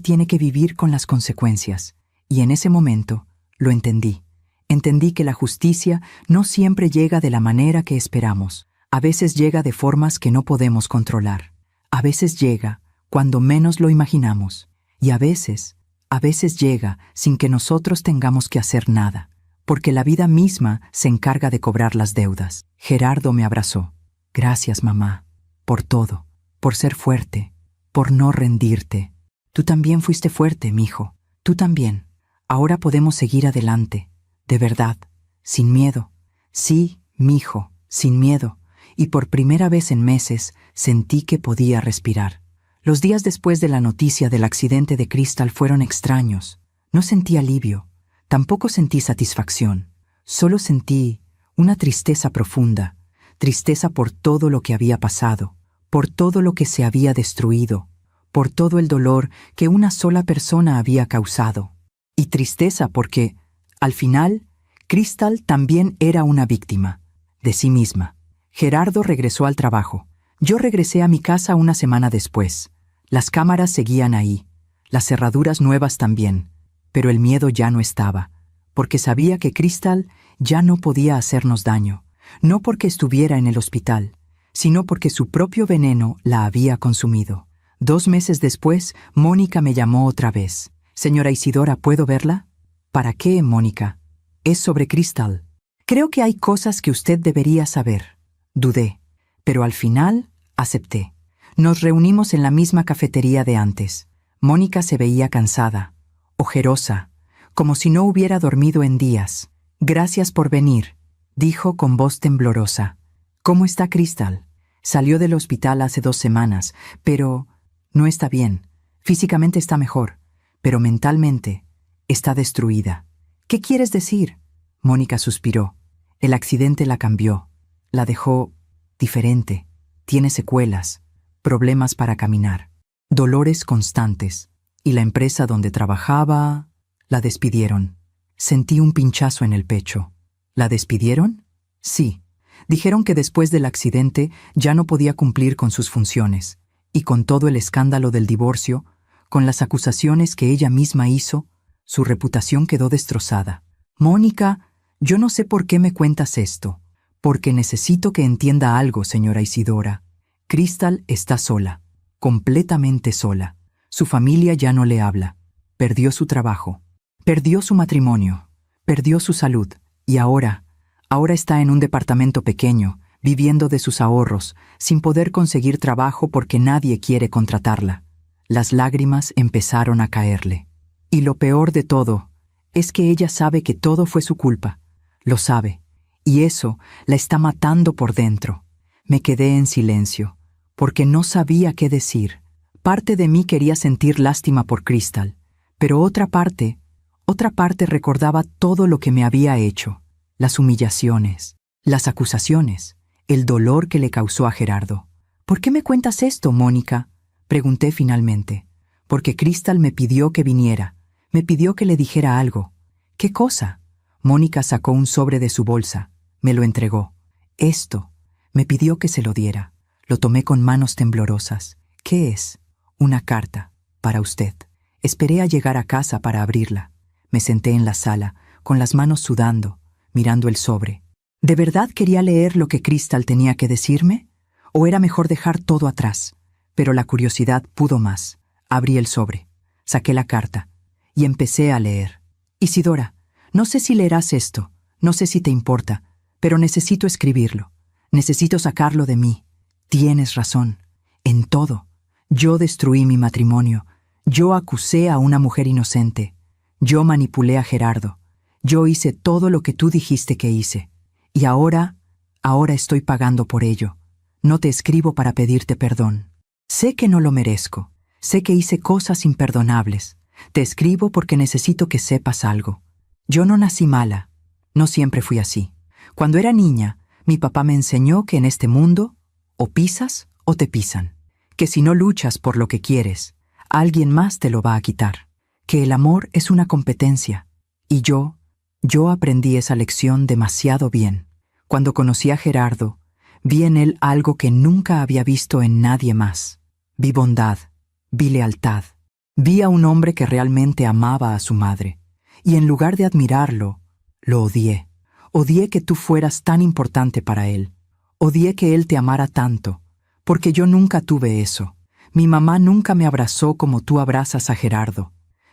tiene que vivir con las consecuencias. Y en ese momento lo entendí. Entendí que la justicia no siempre llega de la manera que esperamos. A veces llega de formas que no podemos controlar. A veces llega cuando menos lo imaginamos. Y a veces llega sin que nosotros tengamos que hacer nada, porque la vida misma se encarga de cobrar las deudas. Gerardo me abrazó. «Gracias, mamá, por todo, por ser fuerte, por no rendirte. Tú también fuiste fuerte, mijo. Tú también. Ahora podemos seguir adelante, de verdad, sin miedo». «Sí, mijo, sin miedo». Y por primera vez en meses sentí que podía respirar. Los días después de la noticia del accidente de Crystal fueron extraños. No sentí alivio, tampoco sentí satisfacción. Solo sentí una tristeza profunda, tristeza por todo lo que había pasado, por todo lo que se había destruido, por todo el dolor que una sola persona había causado. Y tristeza porque, al final, Crystal también era una víctima, de sí misma. Gerardo regresó al trabajo. Yo regresé a mi casa una semana después. Las cámaras seguían ahí, las cerraduras nuevas también, pero el miedo ya no estaba, porque sabía que Crystal ya no podía hacernos daño, no porque estuviera en el hospital, sino porque su propio veneno la había consumido. 2 meses después, Mónica me llamó otra vez. «Señora Isidora, ¿puedo verla?» «¿Para qué, Mónica?» «Es sobre Crystal. Creo que hay cosas que usted debería saber». Dudé, pero al final acepté. Nos reunimos en la misma cafetería de antes. Mónica se veía cansada, ojerosa, como si no hubiera dormido en días. «Gracias por venir», dijo con voz temblorosa. «¿Cómo está Crystal?» «Salió del hospital hace 2 semanas, pero no está bien. Físicamente está mejor, pero mentalmente está destruida». «¿Qué quieres decir?». Mónica suspiró. «El accidente la cambió. La dejó diferente. Tiene secuelas, problemas para caminar, dolores constantes. Y la empresa donde trabajaba, la despidieron». Sentí un pinchazo en el pecho. «¿La despidieron?». «Sí. Dijeron que después del accidente ya no podía cumplir con sus funciones. Y con todo el escándalo del divorcio, con las acusaciones que ella misma hizo, su reputación quedó destrozada». «Mónica, yo no sé por qué me cuentas esto. Porque necesito que entienda algo, señora Isidora. Crystal está sola, completamente sola. Su familia ya no le habla. Perdió su trabajo. Perdió su matrimonio, perdió su salud, y ahora está en un departamento pequeño, viviendo de sus ahorros, sin poder conseguir trabajo porque nadie quiere contratarla. Las lágrimas empezaron a caerle. Y lo peor de todo es que ella sabe que todo fue su culpa. Lo sabe, y eso la está matando por dentro. Me quedé en silencio, porque no sabía qué decir. Parte de mí quería sentir lástima por Crystal, pero otra parte recordaba todo lo que me había hecho, las humillaciones, las acusaciones, el dolor que le causó a Gerardo. ¿Por qué me cuentas esto, Mónica?, pregunté finalmente. Porque Crystal me pidió que viniera, me pidió que le dijera algo. ¿Qué cosa? Mónica sacó un sobre de su bolsa, me lo entregó. Esto, me pidió que se lo diera. Lo tomé con manos temblorosas. ¿Qué es? Una carta, para usted. Esperé a llegar a casa para abrirla. Me senté en la sala, con las manos sudando, mirando el sobre. ¿De verdad quería leer lo que Crystal tenía que decirme? ¿O era mejor dejar todo atrás? Pero la curiosidad pudo más. Abrí el sobre, saqué la carta y empecé a leer. Isidora, no sé si leerás esto, no sé si te importa, pero necesito escribirlo. Necesito sacarlo de mí. Tienes razón. En todo. Yo destruí mi matrimonio. Yo acusé a una mujer inocente. Yo manipulé a Gerardo. Yo hice todo lo que tú dijiste que hice. Y ahora estoy pagando por ello. No te escribo para pedirte perdón. Sé que no lo merezco. Sé que hice cosas imperdonables. Te escribo porque necesito que sepas algo. Yo no nací mala. No siempre fui así. Cuando era niña, mi papá me enseñó que en este mundo, o pisas o te pisan. Que si no luchas por lo que quieres, alguien más te lo va a quitar. Que el amor es una competencia. Y yo aprendí esa lección demasiado bien. Cuando conocí a Gerardo, vi en él algo que nunca había visto en nadie más. Vi bondad, vi lealtad. Vi a un hombre que realmente amaba a su madre. Y en lugar de admirarlo, lo odié. Odié que tú fueras tan importante para él. Odié que él te amara tanto, porque yo nunca tuve eso. Mi mamá nunca me abrazó como tú abrazas a Gerardo.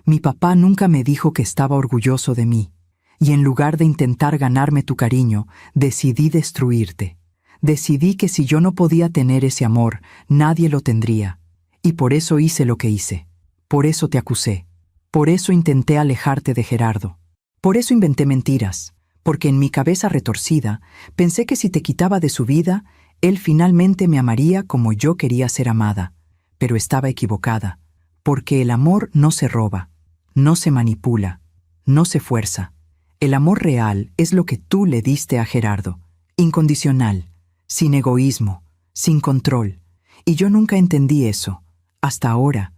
Mi papá nunca me dijo que estaba orgulloso de mí. Y en lugar de intentar ganarme tu cariño, decidí destruirte. Decidí que si yo no podía tener ese amor, nadie lo tendría. Y por eso hice lo que hice. Por eso te acusé. Por eso intenté alejarte de Gerardo. Por eso inventé mentiras. Porque en mi cabeza retorcida, pensé que si te quitaba de su vida, él finalmente me amaría como yo quería ser amada. Pero estaba equivocada. Porque el amor no se roba, no se manipula, no se fuerza. El amor real es lo que tú le diste a Gerardo. Incondicional, sin egoísmo, sin control. Y yo nunca entendí eso. Hasta ahora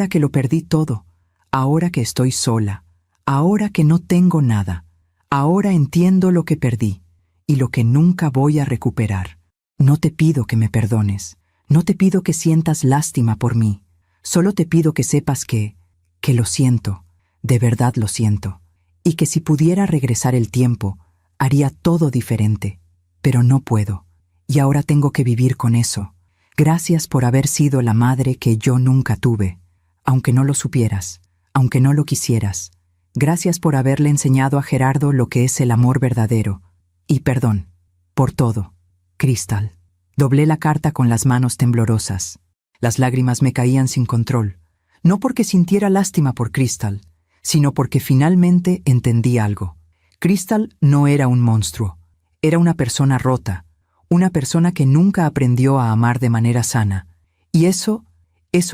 que lo perdí todo, ahora que estoy sola, ahora que no tengo nada, ahora entiendo lo que perdí y lo que nunca voy a recuperar. No te pido que me perdones, no te pido que sientas lástima por mí, solo te pido que sepas que lo siento, de verdad lo siento, y que si pudiera regresar el tiempo, haría todo diferente, pero no puedo, y ahora tengo que vivir con eso. Gracias por haber sido la madre que yo nunca tuve, aunque no lo supieras, aunque no lo quisieras. Gracias por haberle enseñado a Gerardo lo que es el amor verdadero. Y perdón, por todo, Crystal. Doblé la carta con las manos temblorosas. Las lágrimas me caían sin control, no porque sintiera lástima por Crystal, sino porque finalmente entendí algo. Crystal no era un monstruo, era una persona rota, una persona que nunca aprendió a amar de manera sana, y eso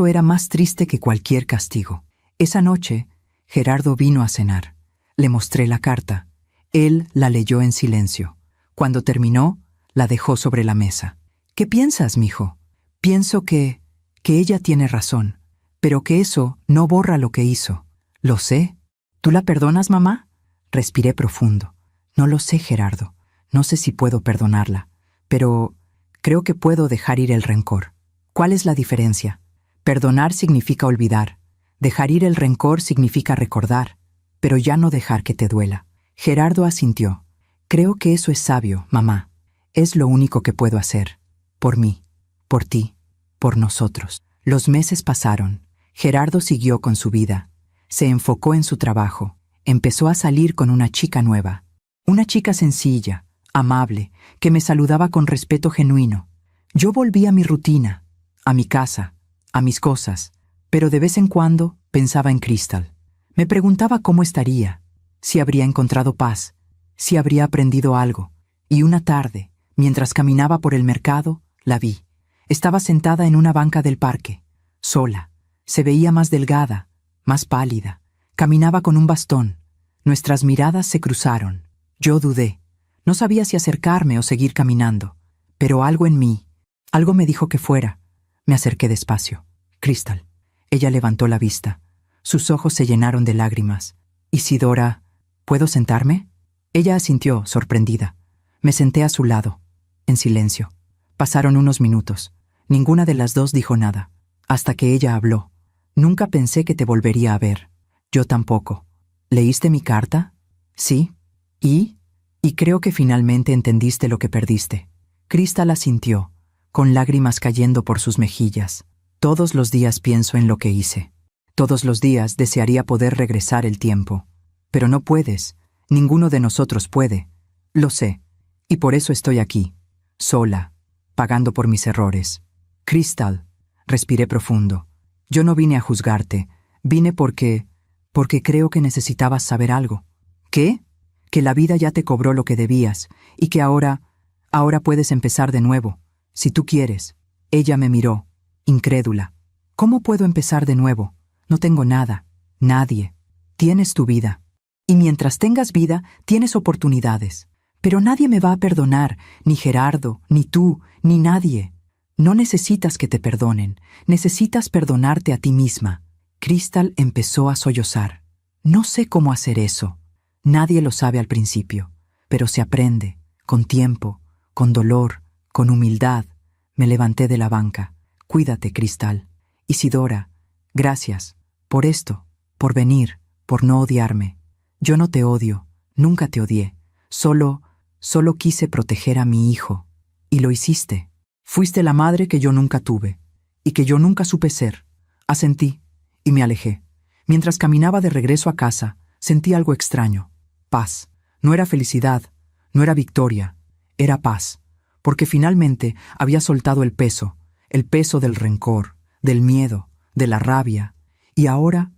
era más triste que cualquier castigo. Esa noche, Gerardo vino a cenar. Le mostré la carta. Él la leyó en silencio. Cuando terminó, la dejó sobre la mesa. ¿Qué piensas, mijo? Pienso que ella tiene razón, pero que eso no borra lo que hizo. Lo sé. ¿Tú la perdonas, mamá? Respiré profundo. No lo sé, Gerardo. No sé si puedo perdonarla, pero creo que puedo dejar ir el rencor. ¿Cuál es la diferencia? Perdonar significa olvidar. Dejar ir el rencor significa recordar, pero ya no dejar que te duela. Gerardo asintió. Creo que eso es sabio, mamá. Es lo único que puedo hacer. Por mí, por ti, por nosotros. Los meses pasaron. Gerardo siguió con su vida. Se enfocó en su trabajo. empezó a salir con una chica nueva. Una chica sencilla, amable, que me saludaba con respeto genuino. Yo volví a mi rutina, a mi casa, a mis cosas, pero de vez en cuando pensaba en Crystal. Me preguntaba cómo estaría, si habría encontrado paz, si habría aprendido algo. Y una tarde, mientras caminaba por el mercado, la vi. Estaba sentada en una banca del parque, sola. Se veía más delgada, más pálida. Caminaba con un bastón. Nuestras miradas se cruzaron. Yo dudé. No sabía si acercarme o seguir caminando. Pero algo en mí, algo me dijo que fuera. Me acerqué despacio. Crystal. Ella levantó la vista. Sus ojos se llenaron de lágrimas. Isidora, ¿puedo sentarme? Ella asintió, sorprendida. Me senté a su lado, en silencio. Pasaron unos minutos. Ninguna de las dos dijo nada, hasta que ella habló. Nunca pensé que te volvería a ver. Yo tampoco. ¿Leíste mi carta? Sí. ¿Y? Y creo que finalmente entendiste lo que perdiste. Crystal asintió, con lágrimas cayendo por sus mejillas. Todos los días pienso en lo que hice. Todos los días desearía poder regresar el tiempo. Pero no puedes. Ninguno de nosotros puede. Lo sé. Y por eso estoy aquí, sola, pagando por mis errores. Crystal, respiré profundo. Yo no vine a juzgarte. Vine porque creo que necesitabas saber algo. ¿Qué? Que la vida ya te cobró lo que debías y que ahora puedes empezar de nuevo, si tú quieres. Ella me miró, incrédula. ¿Cómo puedo empezar de nuevo? No tengo nada, nadie. Tienes tu vida. Y mientras tengas vida, tienes oportunidades. Pero nadie me va a perdonar, ni Gerardo, ni tú, ni nadie. No necesitas que te perdonen, necesitas perdonarte a ti misma. Crystal empezó a sollozar. No sé cómo hacer eso. Nadie lo sabe al principio, pero se aprende, con tiempo, con dolor, con humildad. Me levanté de la banca. Cuídate, Crystal. Isidora, gracias, por esto, por venir, por no odiarme. Yo no te odio, nunca te odié. Solo quise proteger a mi hijo. Y lo hiciste. Fuiste la madre que yo nunca tuve, y que yo nunca supe ser. Asentí, y me alejé. Mientras caminaba de regreso a casa, sentí algo extraño. Paz. No era felicidad, no era victoria, era paz. Porque finalmente había soltado el peso del rencor, del miedo, de la rabia. Y ahora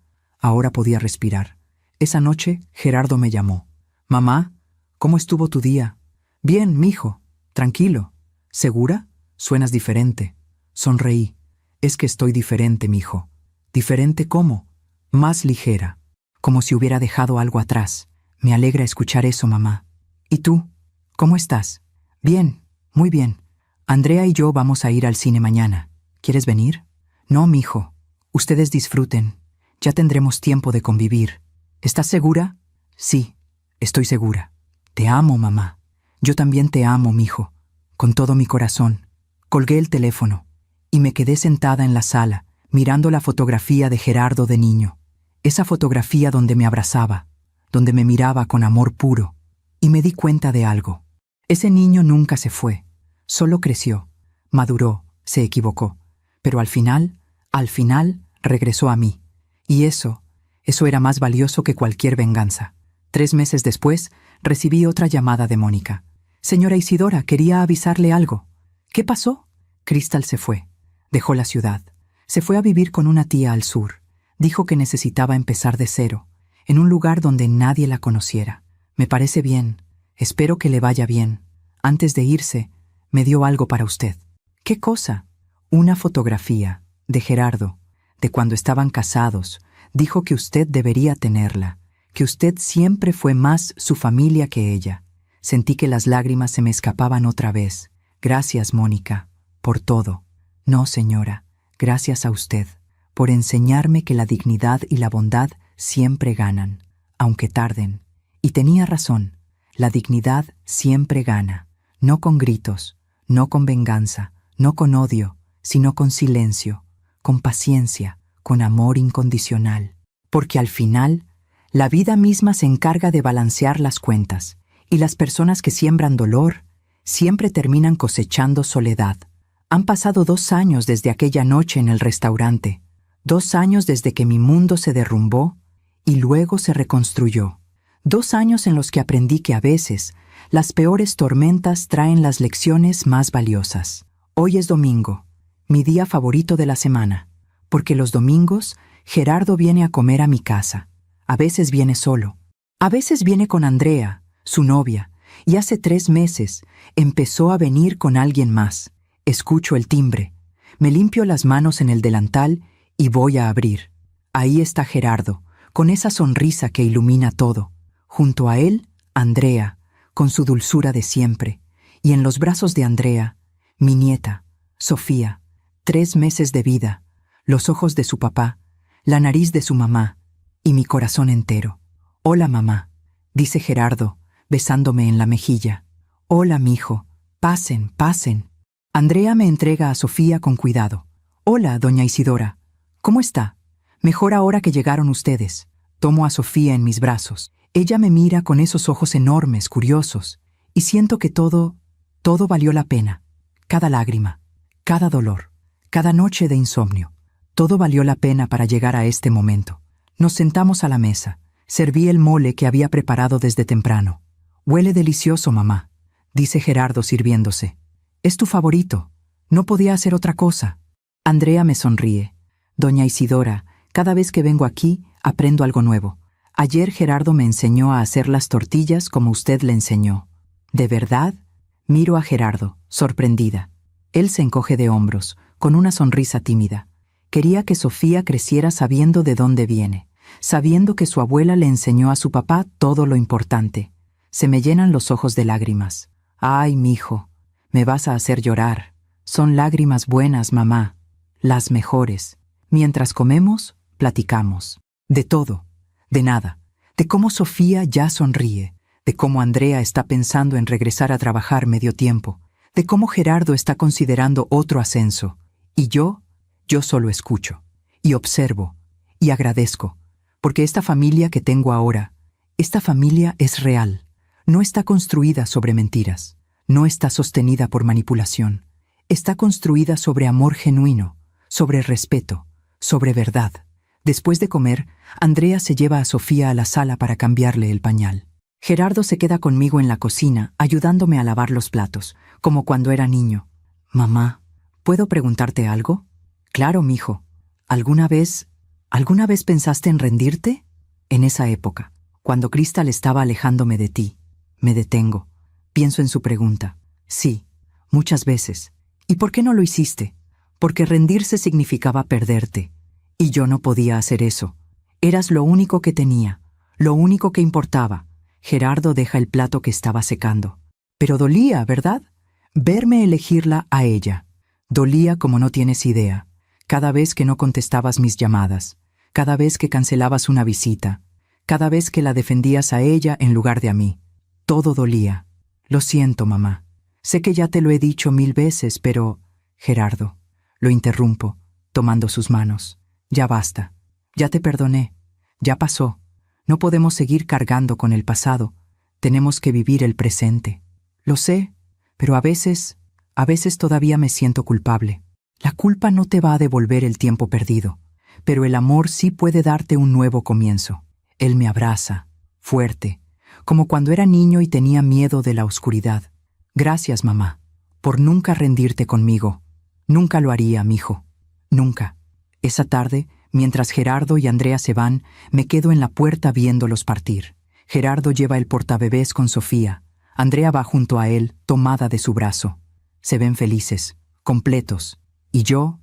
podía respirar. Esa noche, Gerardo me llamó. «Mamá, ¿cómo estuvo tu día?» «Bien, mijo, tranquilo». «¿Segura? Suenas diferente». Sonreí. «Es que estoy diferente, mijo». «¿Diferente cómo?» «Más ligera, como si hubiera dejado algo atrás». «Me alegra escuchar eso, mamá». «¿Y tú? ¿Cómo estás?» «Bien, muy bien. Andrea y yo vamos a ir al cine mañana. ¿Quieres venir?» «No, mijo. Ustedes disfruten. Ya tendremos tiempo de convivir». «¿Estás segura?» «Sí, estoy segura». «Te amo, mamá». «Yo también te amo, mijo. Con todo mi corazón». Colgué el teléfono y me quedé sentada en la sala, mirando la fotografía de Gerardo de niño. Esa fotografía donde me abrazaba, donde me miraba con amor puro. Y me di cuenta de algo. Ese niño nunca se fue. Solo creció, maduró, se equivocó. Pero al final, regresó a mí. Y eso era más valioso que cualquier venganza. 3 meses después, recibí otra llamada de Mónica. «Señora Isidora, quería avisarle algo». «¿Qué pasó?» Crystal se fue. Dejó la ciudad. Se fue a vivir con una tía al sur. Dijo que necesitaba empezar de cero, en un lugar donde nadie la conociera. «Me parece bien. Espero que le vaya bien. Antes de irse, me dio algo para usted». «¿Qué cosa?» «Una fotografía de Gerardo, de cuando estaban casados. Dijo que usted debería tenerla, que usted siempre fue más su familia que ella». Sentí que las lágrimas se me escapaban otra vez. «Gracias, Mónica, por todo». «No, señora, gracias a usted, por enseñarme que la dignidad y la bondad siempre ganan, aunque tarden». Y tenía razón, la dignidad siempre gana, no con gritos, no con venganza, no con odio, sino con silencio, con paciencia, con amor incondicional. Porque al final, la vida misma se encarga de balancear las cuentas, y las personas que siembran dolor siempre terminan cosechando soledad. Han pasado 2 años desde aquella noche en el restaurante, 2 años desde que mi mundo se derrumbó y luego se reconstruyó. 2 años en los que aprendí que a veces las peores tormentas traen las lecciones más valiosas. Hoy es domingo, mi día favorito de la semana, porque los domingos Gerardo viene a comer a mi casa. A veces viene solo, a veces viene con Andrea, su novia, y hace 3 meses empezó a venir con alguien más. Escucho el timbre, me limpio las manos en el delantal y voy a abrir. Ahí está Gerardo, con esa sonrisa que ilumina todo. Junto a él, Andrea, con su dulzura de siempre, y en los brazos de Andrea, mi nieta, Sofía, 3 meses de vida, los ojos de su papá, la nariz de su mamá, y mi corazón entero. «Hola, mamá», dice Gerardo, besándome en la mejilla. «Hola, mijo, pasen, pasen». Andrea me entrega a Sofía con cuidado. «Hola, doña Isidora, ¿cómo está? Mejor ahora que llegaron ustedes». Tomo a Sofía en mis brazos. Ella me mira con esos ojos enormes, curiosos, y siento que todo valió la pena. Cada lágrima, cada dolor, cada noche de insomnio. Todo valió la pena para llegar a este momento. Nos sentamos a la mesa. Serví el mole que había preparado desde temprano. «Huele delicioso, mamá», dice Gerardo sirviéndose. «Es tu favorito. No podía hacer otra cosa». Andrea me sonríe. «Doña Isidora, cada vez que vengo aquí, aprendo algo nuevo. Ayer Gerardo me enseñó a hacer las tortillas como usted le enseñó». «¿De verdad?». Miro a Gerardo, sorprendida. Él se encoge de hombros, con una sonrisa tímida. Quería que Sofía creciera sabiendo de dónde viene, sabiendo que su abuela le enseñó a su papá todo lo importante. Se me llenan los ojos de lágrimas. «Ay, mijo, me vas a hacer llorar. Son lágrimas buenas, mamá, las mejores». Mientras comemos, platicamos. De todo, de nada, de cómo Sofía ya sonríe, de cómo Andrea está pensando en regresar a trabajar medio tiempo, de cómo Gerardo está considerando otro ascenso. Y yo solo escucho, y observo, y agradezco, porque esta familia que tengo ahora, esta familia es real, no está construida sobre mentiras, no está sostenida por manipulación, está construida sobre amor genuino, sobre respeto, sobre verdad. Después de comer, Andrea se lleva a Sofía a la sala para cambiarle el pañal. Gerardo se queda conmigo en la cocina, ayudándome a lavar los platos, como cuando era niño. «Mamá, ¿puedo preguntarte algo?». «Claro, mijo. ¿Alguna vez pensaste en rendirte?». En esa época, cuando Crystal estaba alejándome de ti, me detengo. Pienso en su pregunta. «Sí, muchas veces». «¿Y por qué no lo hiciste?». «Porque rendirse significaba perderte. Y yo no podía hacer eso. Eras lo único que tenía, lo único que importaba». Gerardo deja el plato que estaba secando. «Pero dolía, ¿verdad? Verme elegirla a ella. Dolía como no tienes idea. Cada vez que no contestabas mis llamadas, cada vez que cancelabas una visita, cada vez que la defendías a ella en lugar de a mí. Todo dolía. Lo siento, mamá. Sé que ya te lo he dicho 1000 veces, pero...». «Gerardo», lo interrumpo, tomando sus manos. «Ya basta. Ya te perdoné. Ya pasó. No podemos seguir cargando con el pasado. Tenemos que vivir el presente». «Lo sé, pero a veces todavía me siento culpable». «La culpa no te va a devolver el tiempo perdido, pero el amor sí puede darte un nuevo comienzo». Él me abraza, fuerte, como cuando era niño y tenía miedo de la oscuridad. «Gracias, mamá, por nunca rendirte conmigo. Nunca lo haría, mijo. Nunca». Esa tarde, mientras Gerardo y Andrea se van, me quedo en la puerta viéndolos partir. Gerardo lleva el portabebés con Sofía. Andrea va junto a él, tomada de su brazo. Se ven felices, completos. Y yo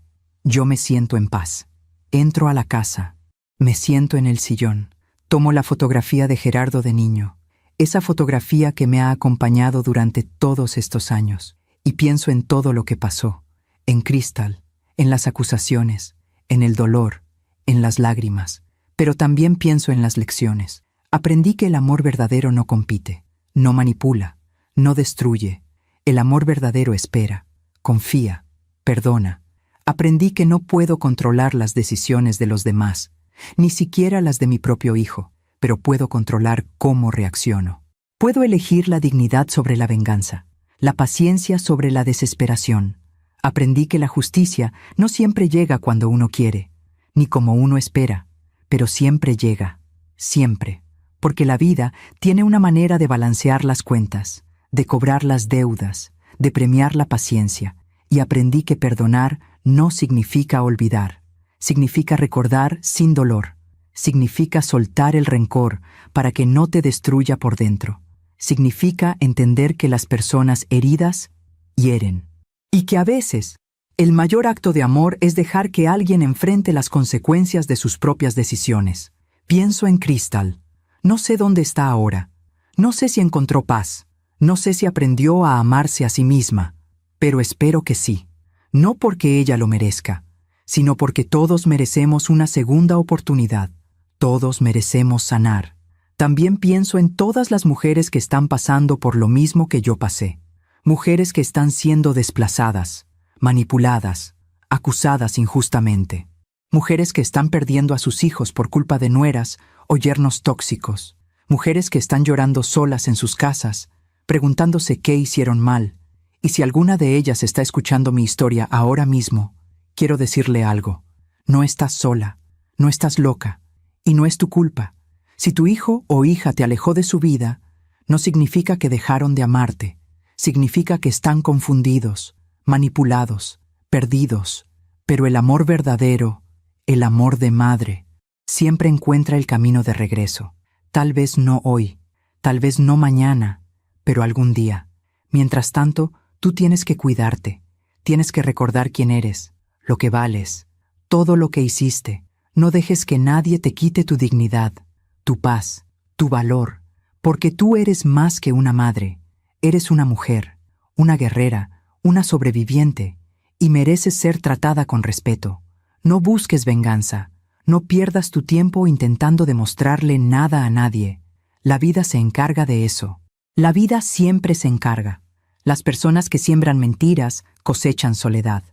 me siento en paz. Entro a la casa. Me siento en el sillón. Tomo la fotografía de Gerardo de niño. Esa fotografía que me ha acompañado durante todos estos años. Y pienso en todo lo que pasó. En Crystal, en las acusaciones, en el dolor, en las lágrimas. Pero también pienso en las lecciones. Aprendí que el amor verdadero no compite, no manipula, no destruye. El amor verdadero espera, confía, perdona. Aprendí que no puedo controlar las decisiones de los demás, ni siquiera las de mi propio hijo, pero puedo controlar cómo reacciono. Puedo elegir la dignidad sobre la venganza, la paciencia sobre la desesperación. Aprendí que la justicia no siempre llega cuando uno quiere, ni como uno espera, pero siempre llega, siempre, porque la vida tiene una manera de balancear las cuentas, de cobrar las deudas, de premiar la paciencia, y aprendí que perdonar no significa olvidar, significa recordar sin dolor, significa soltar el rencor para que no te destruya por dentro, significa entender que las personas heridas hieren, y que a veces el mayor acto de amor es dejar que alguien enfrente las consecuencias de sus propias decisiones. Pienso en Crystal. No sé dónde está ahora. No sé si encontró paz. No sé si aprendió a amarse a sí misma. Pero espero que sí. No porque ella lo merezca, sino porque todos merecemos una segunda oportunidad. Todos merecemos sanar. También pienso en todas las mujeres que están pasando por lo mismo que yo pasé. Mujeres que están siendo desplazadas, manipuladas, acusadas injustamente. Mujeres que están perdiendo a sus hijos por culpa de nueras o yernos tóxicos. Mujeres que están llorando solas en sus casas, preguntándose qué hicieron mal. Y si alguna de ellas está escuchando mi historia ahora mismo, quiero decirle algo. No estás sola, no estás loca, y no es tu culpa. Si tu hijo o hija te alejó de su vida, no significa que dejaron de amarte. Significa que están confundidos, manipulados, perdidos, pero el amor verdadero, el amor de madre, siempre encuentra el camino de regreso. Tal vez no hoy, tal vez no mañana, pero algún día. Mientras tanto, tú tienes que cuidarte, tienes que recordar quién eres, lo que vales, todo lo que hiciste. No dejes que nadie te quite tu dignidad, tu paz, tu valor, porque tú eres más que una madre, eres una mujer, una guerrera, una sobreviviente, y mereces ser tratada con respeto. No busques venganza, no pierdas tu tiempo intentando demostrarle nada a nadie. La vida se encarga de eso. La vida siempre se encarga. Las personas que siembran mentiras cosechan soledad.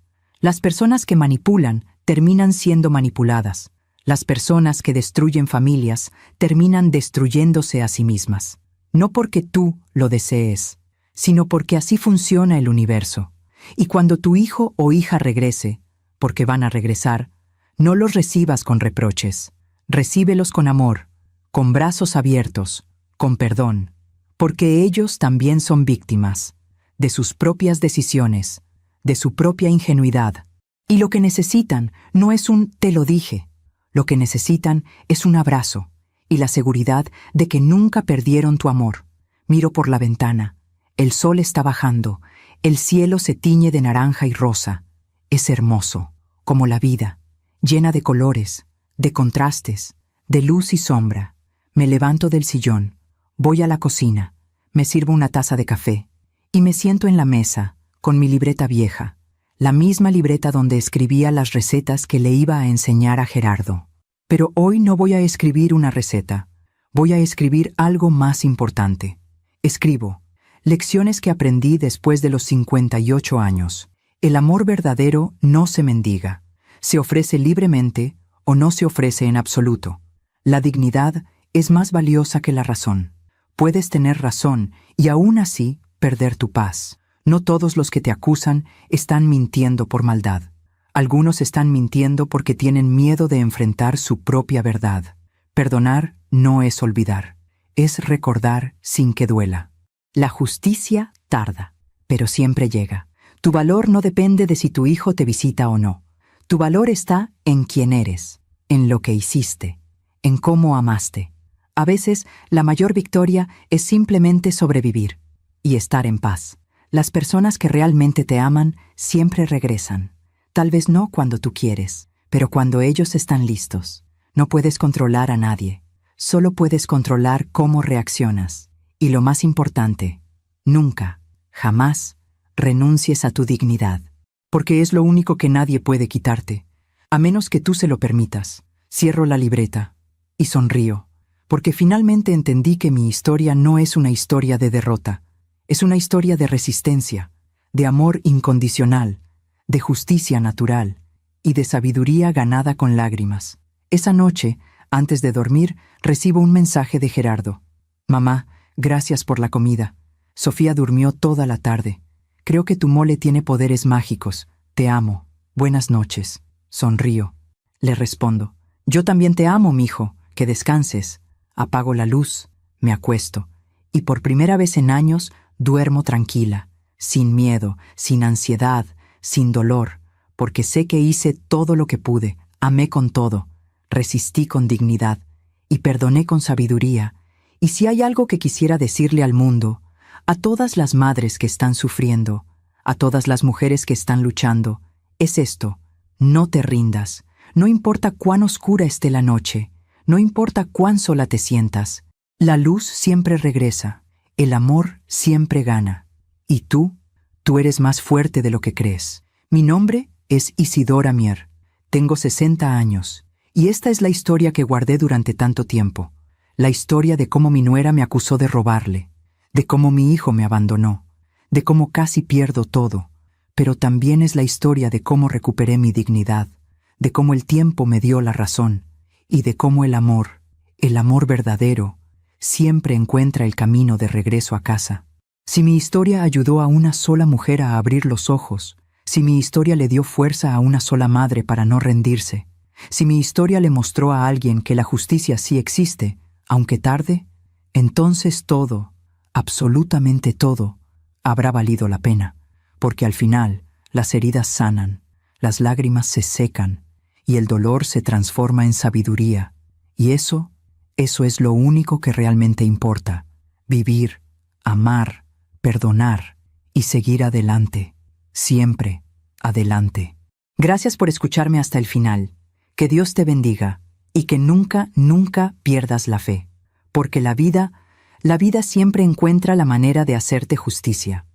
Las personas que manipulan terminan siendo manipuladas. Las personas que destruyen familias terminan destruyéndose a sí mismas. No porque tú lo desees, sino porque así funciona el universo. Y cuando tu hijo o hija regrese, porque van a regresar, no los recibas con reproches. Recíbelos con amor, con brazos abiertos, con perdón, porque ellos también son víctimas de sus propias decisiones, de su propia ingenuidad. Y lo que necesitan no es un «te lo dije». Lo que necesitan es un abrazo y la seguridad de que nunca perdieron tu amor. Miro por la ventana. El sol está bajando. El cielo se tiñe de naranja y rosa. Es hermoso, como la vida, llena de colores, de contrastes, de luz y sombra. Me levanto del sillón, voy a la cocina, me sirvo una taza de café y me siento en la mesa con mi libreta vieja. La misma libreta donde escribía las recetas que le iba a enseñar a Gerardo. Pero hoy no voy a escribir una receta, voy a escribir algo más importante. Escribo lecciones que aprendí después de los 58 años. El amor verdadero no se mendiga, se ofrece libremente o no se ofrece en absoluto. La dignidad es más valiosa que la razón. Puedes tener razón y aún así perder tu paz. No todos los que te acusan están mintiendo por maldad. Algunos están mintiendo porque tienen miedo de enfrentar su propia verdad. Perdonar no es olvidar, es recordar sin que duela. La justicia tarda, pero siempre llega. Tu valor no depende de si tu hijo te visita o no. Tu valor está en quién eres, en lo que hiciste, en cómo amaste. A veces, la mayor victoria es simplemente sobrevivir y estar en paz. Las personas que realmente te aman siempre regresan. Tal vez no cuando tú quieres, pero cuando ellos están listos. No puedes controlar a nadie. Solo puedes controlar cómo reaccionas. Y lo más importante, nunca, jamás, renuncies a tu dignidad. Porque es lo único que nadie puede quitarte, a menos que tú se lo permitas. Cierro la libreta y sonrío, porque finalmente entendí que mi historia no es una historia de derrota. Es una historia de resistencia, de amor incondicional, de justicia natural y de sabiduría ganada con lágrimas. Esa noche, antes de dormir, recibo un mensaje de Gerardo. Mamá, gracias por la comida. Sofía durmió toda la tarde. Creo que tu mole tiene poderes mágicos. Te amo. Buenas noches. Sonrío. Le respondo. Yo también te amo, mijo. Que descanses. apago la luz, me acuesto, y por primera vez en años duermo tranquila, sin miedo, sin ansiedad, sin dolor, porque sé que hice todo lo que pude, amé con todo, resistí con dignidad, y perdoné con sabiduría. Y si hay algo que quisiera decirle al mundo, a todas las madres que están sufriendo, a todas las mujeres que están luchando, es esto: no te rindas, no importa cuán oscura esté la noche, no importa cuán sola te sientas, la luz siempre regresa, el amor siempre gana. Y tú eres más fuerte de lo que crees. Mi nombre es Isidora Mier, tengo 60 años, y esta es la historia que guardé durante tanto tiempo, la historia de cómo mi nuera me acusó de robarle, de cómo mi hijo me abandonó, de cómo casi pierdo todo, pero también es la historia de cómo recuperé mi dignidad, de cómo el tiempo me dio la razón, y de cómo el amor verdadero, siempre encuentra el camino de regreso a casa. Si mi historia ayudó a una sola mujer a abrir los ojos, si mi historia le dio fuerza a una sola madre para no rendirse, si mi historia le mostró a alguien que la justicia sí existe, aunque tarde, entonces todo, absolutamente todo, habrá valido la pena, porque al final las heridas sanan, las lágrimas se secan y el dolor se transforma en sabiduría. Y eso es lo único que realmente importa: vivir, amar, perdonar y seguir adelante, siempre adelante. Gracias por escucharme hasta el final. Que Dios te bendiga y que nunca, nunca pierdas la fe, porque la vida siempre encuentra la manera de hacerte justicia.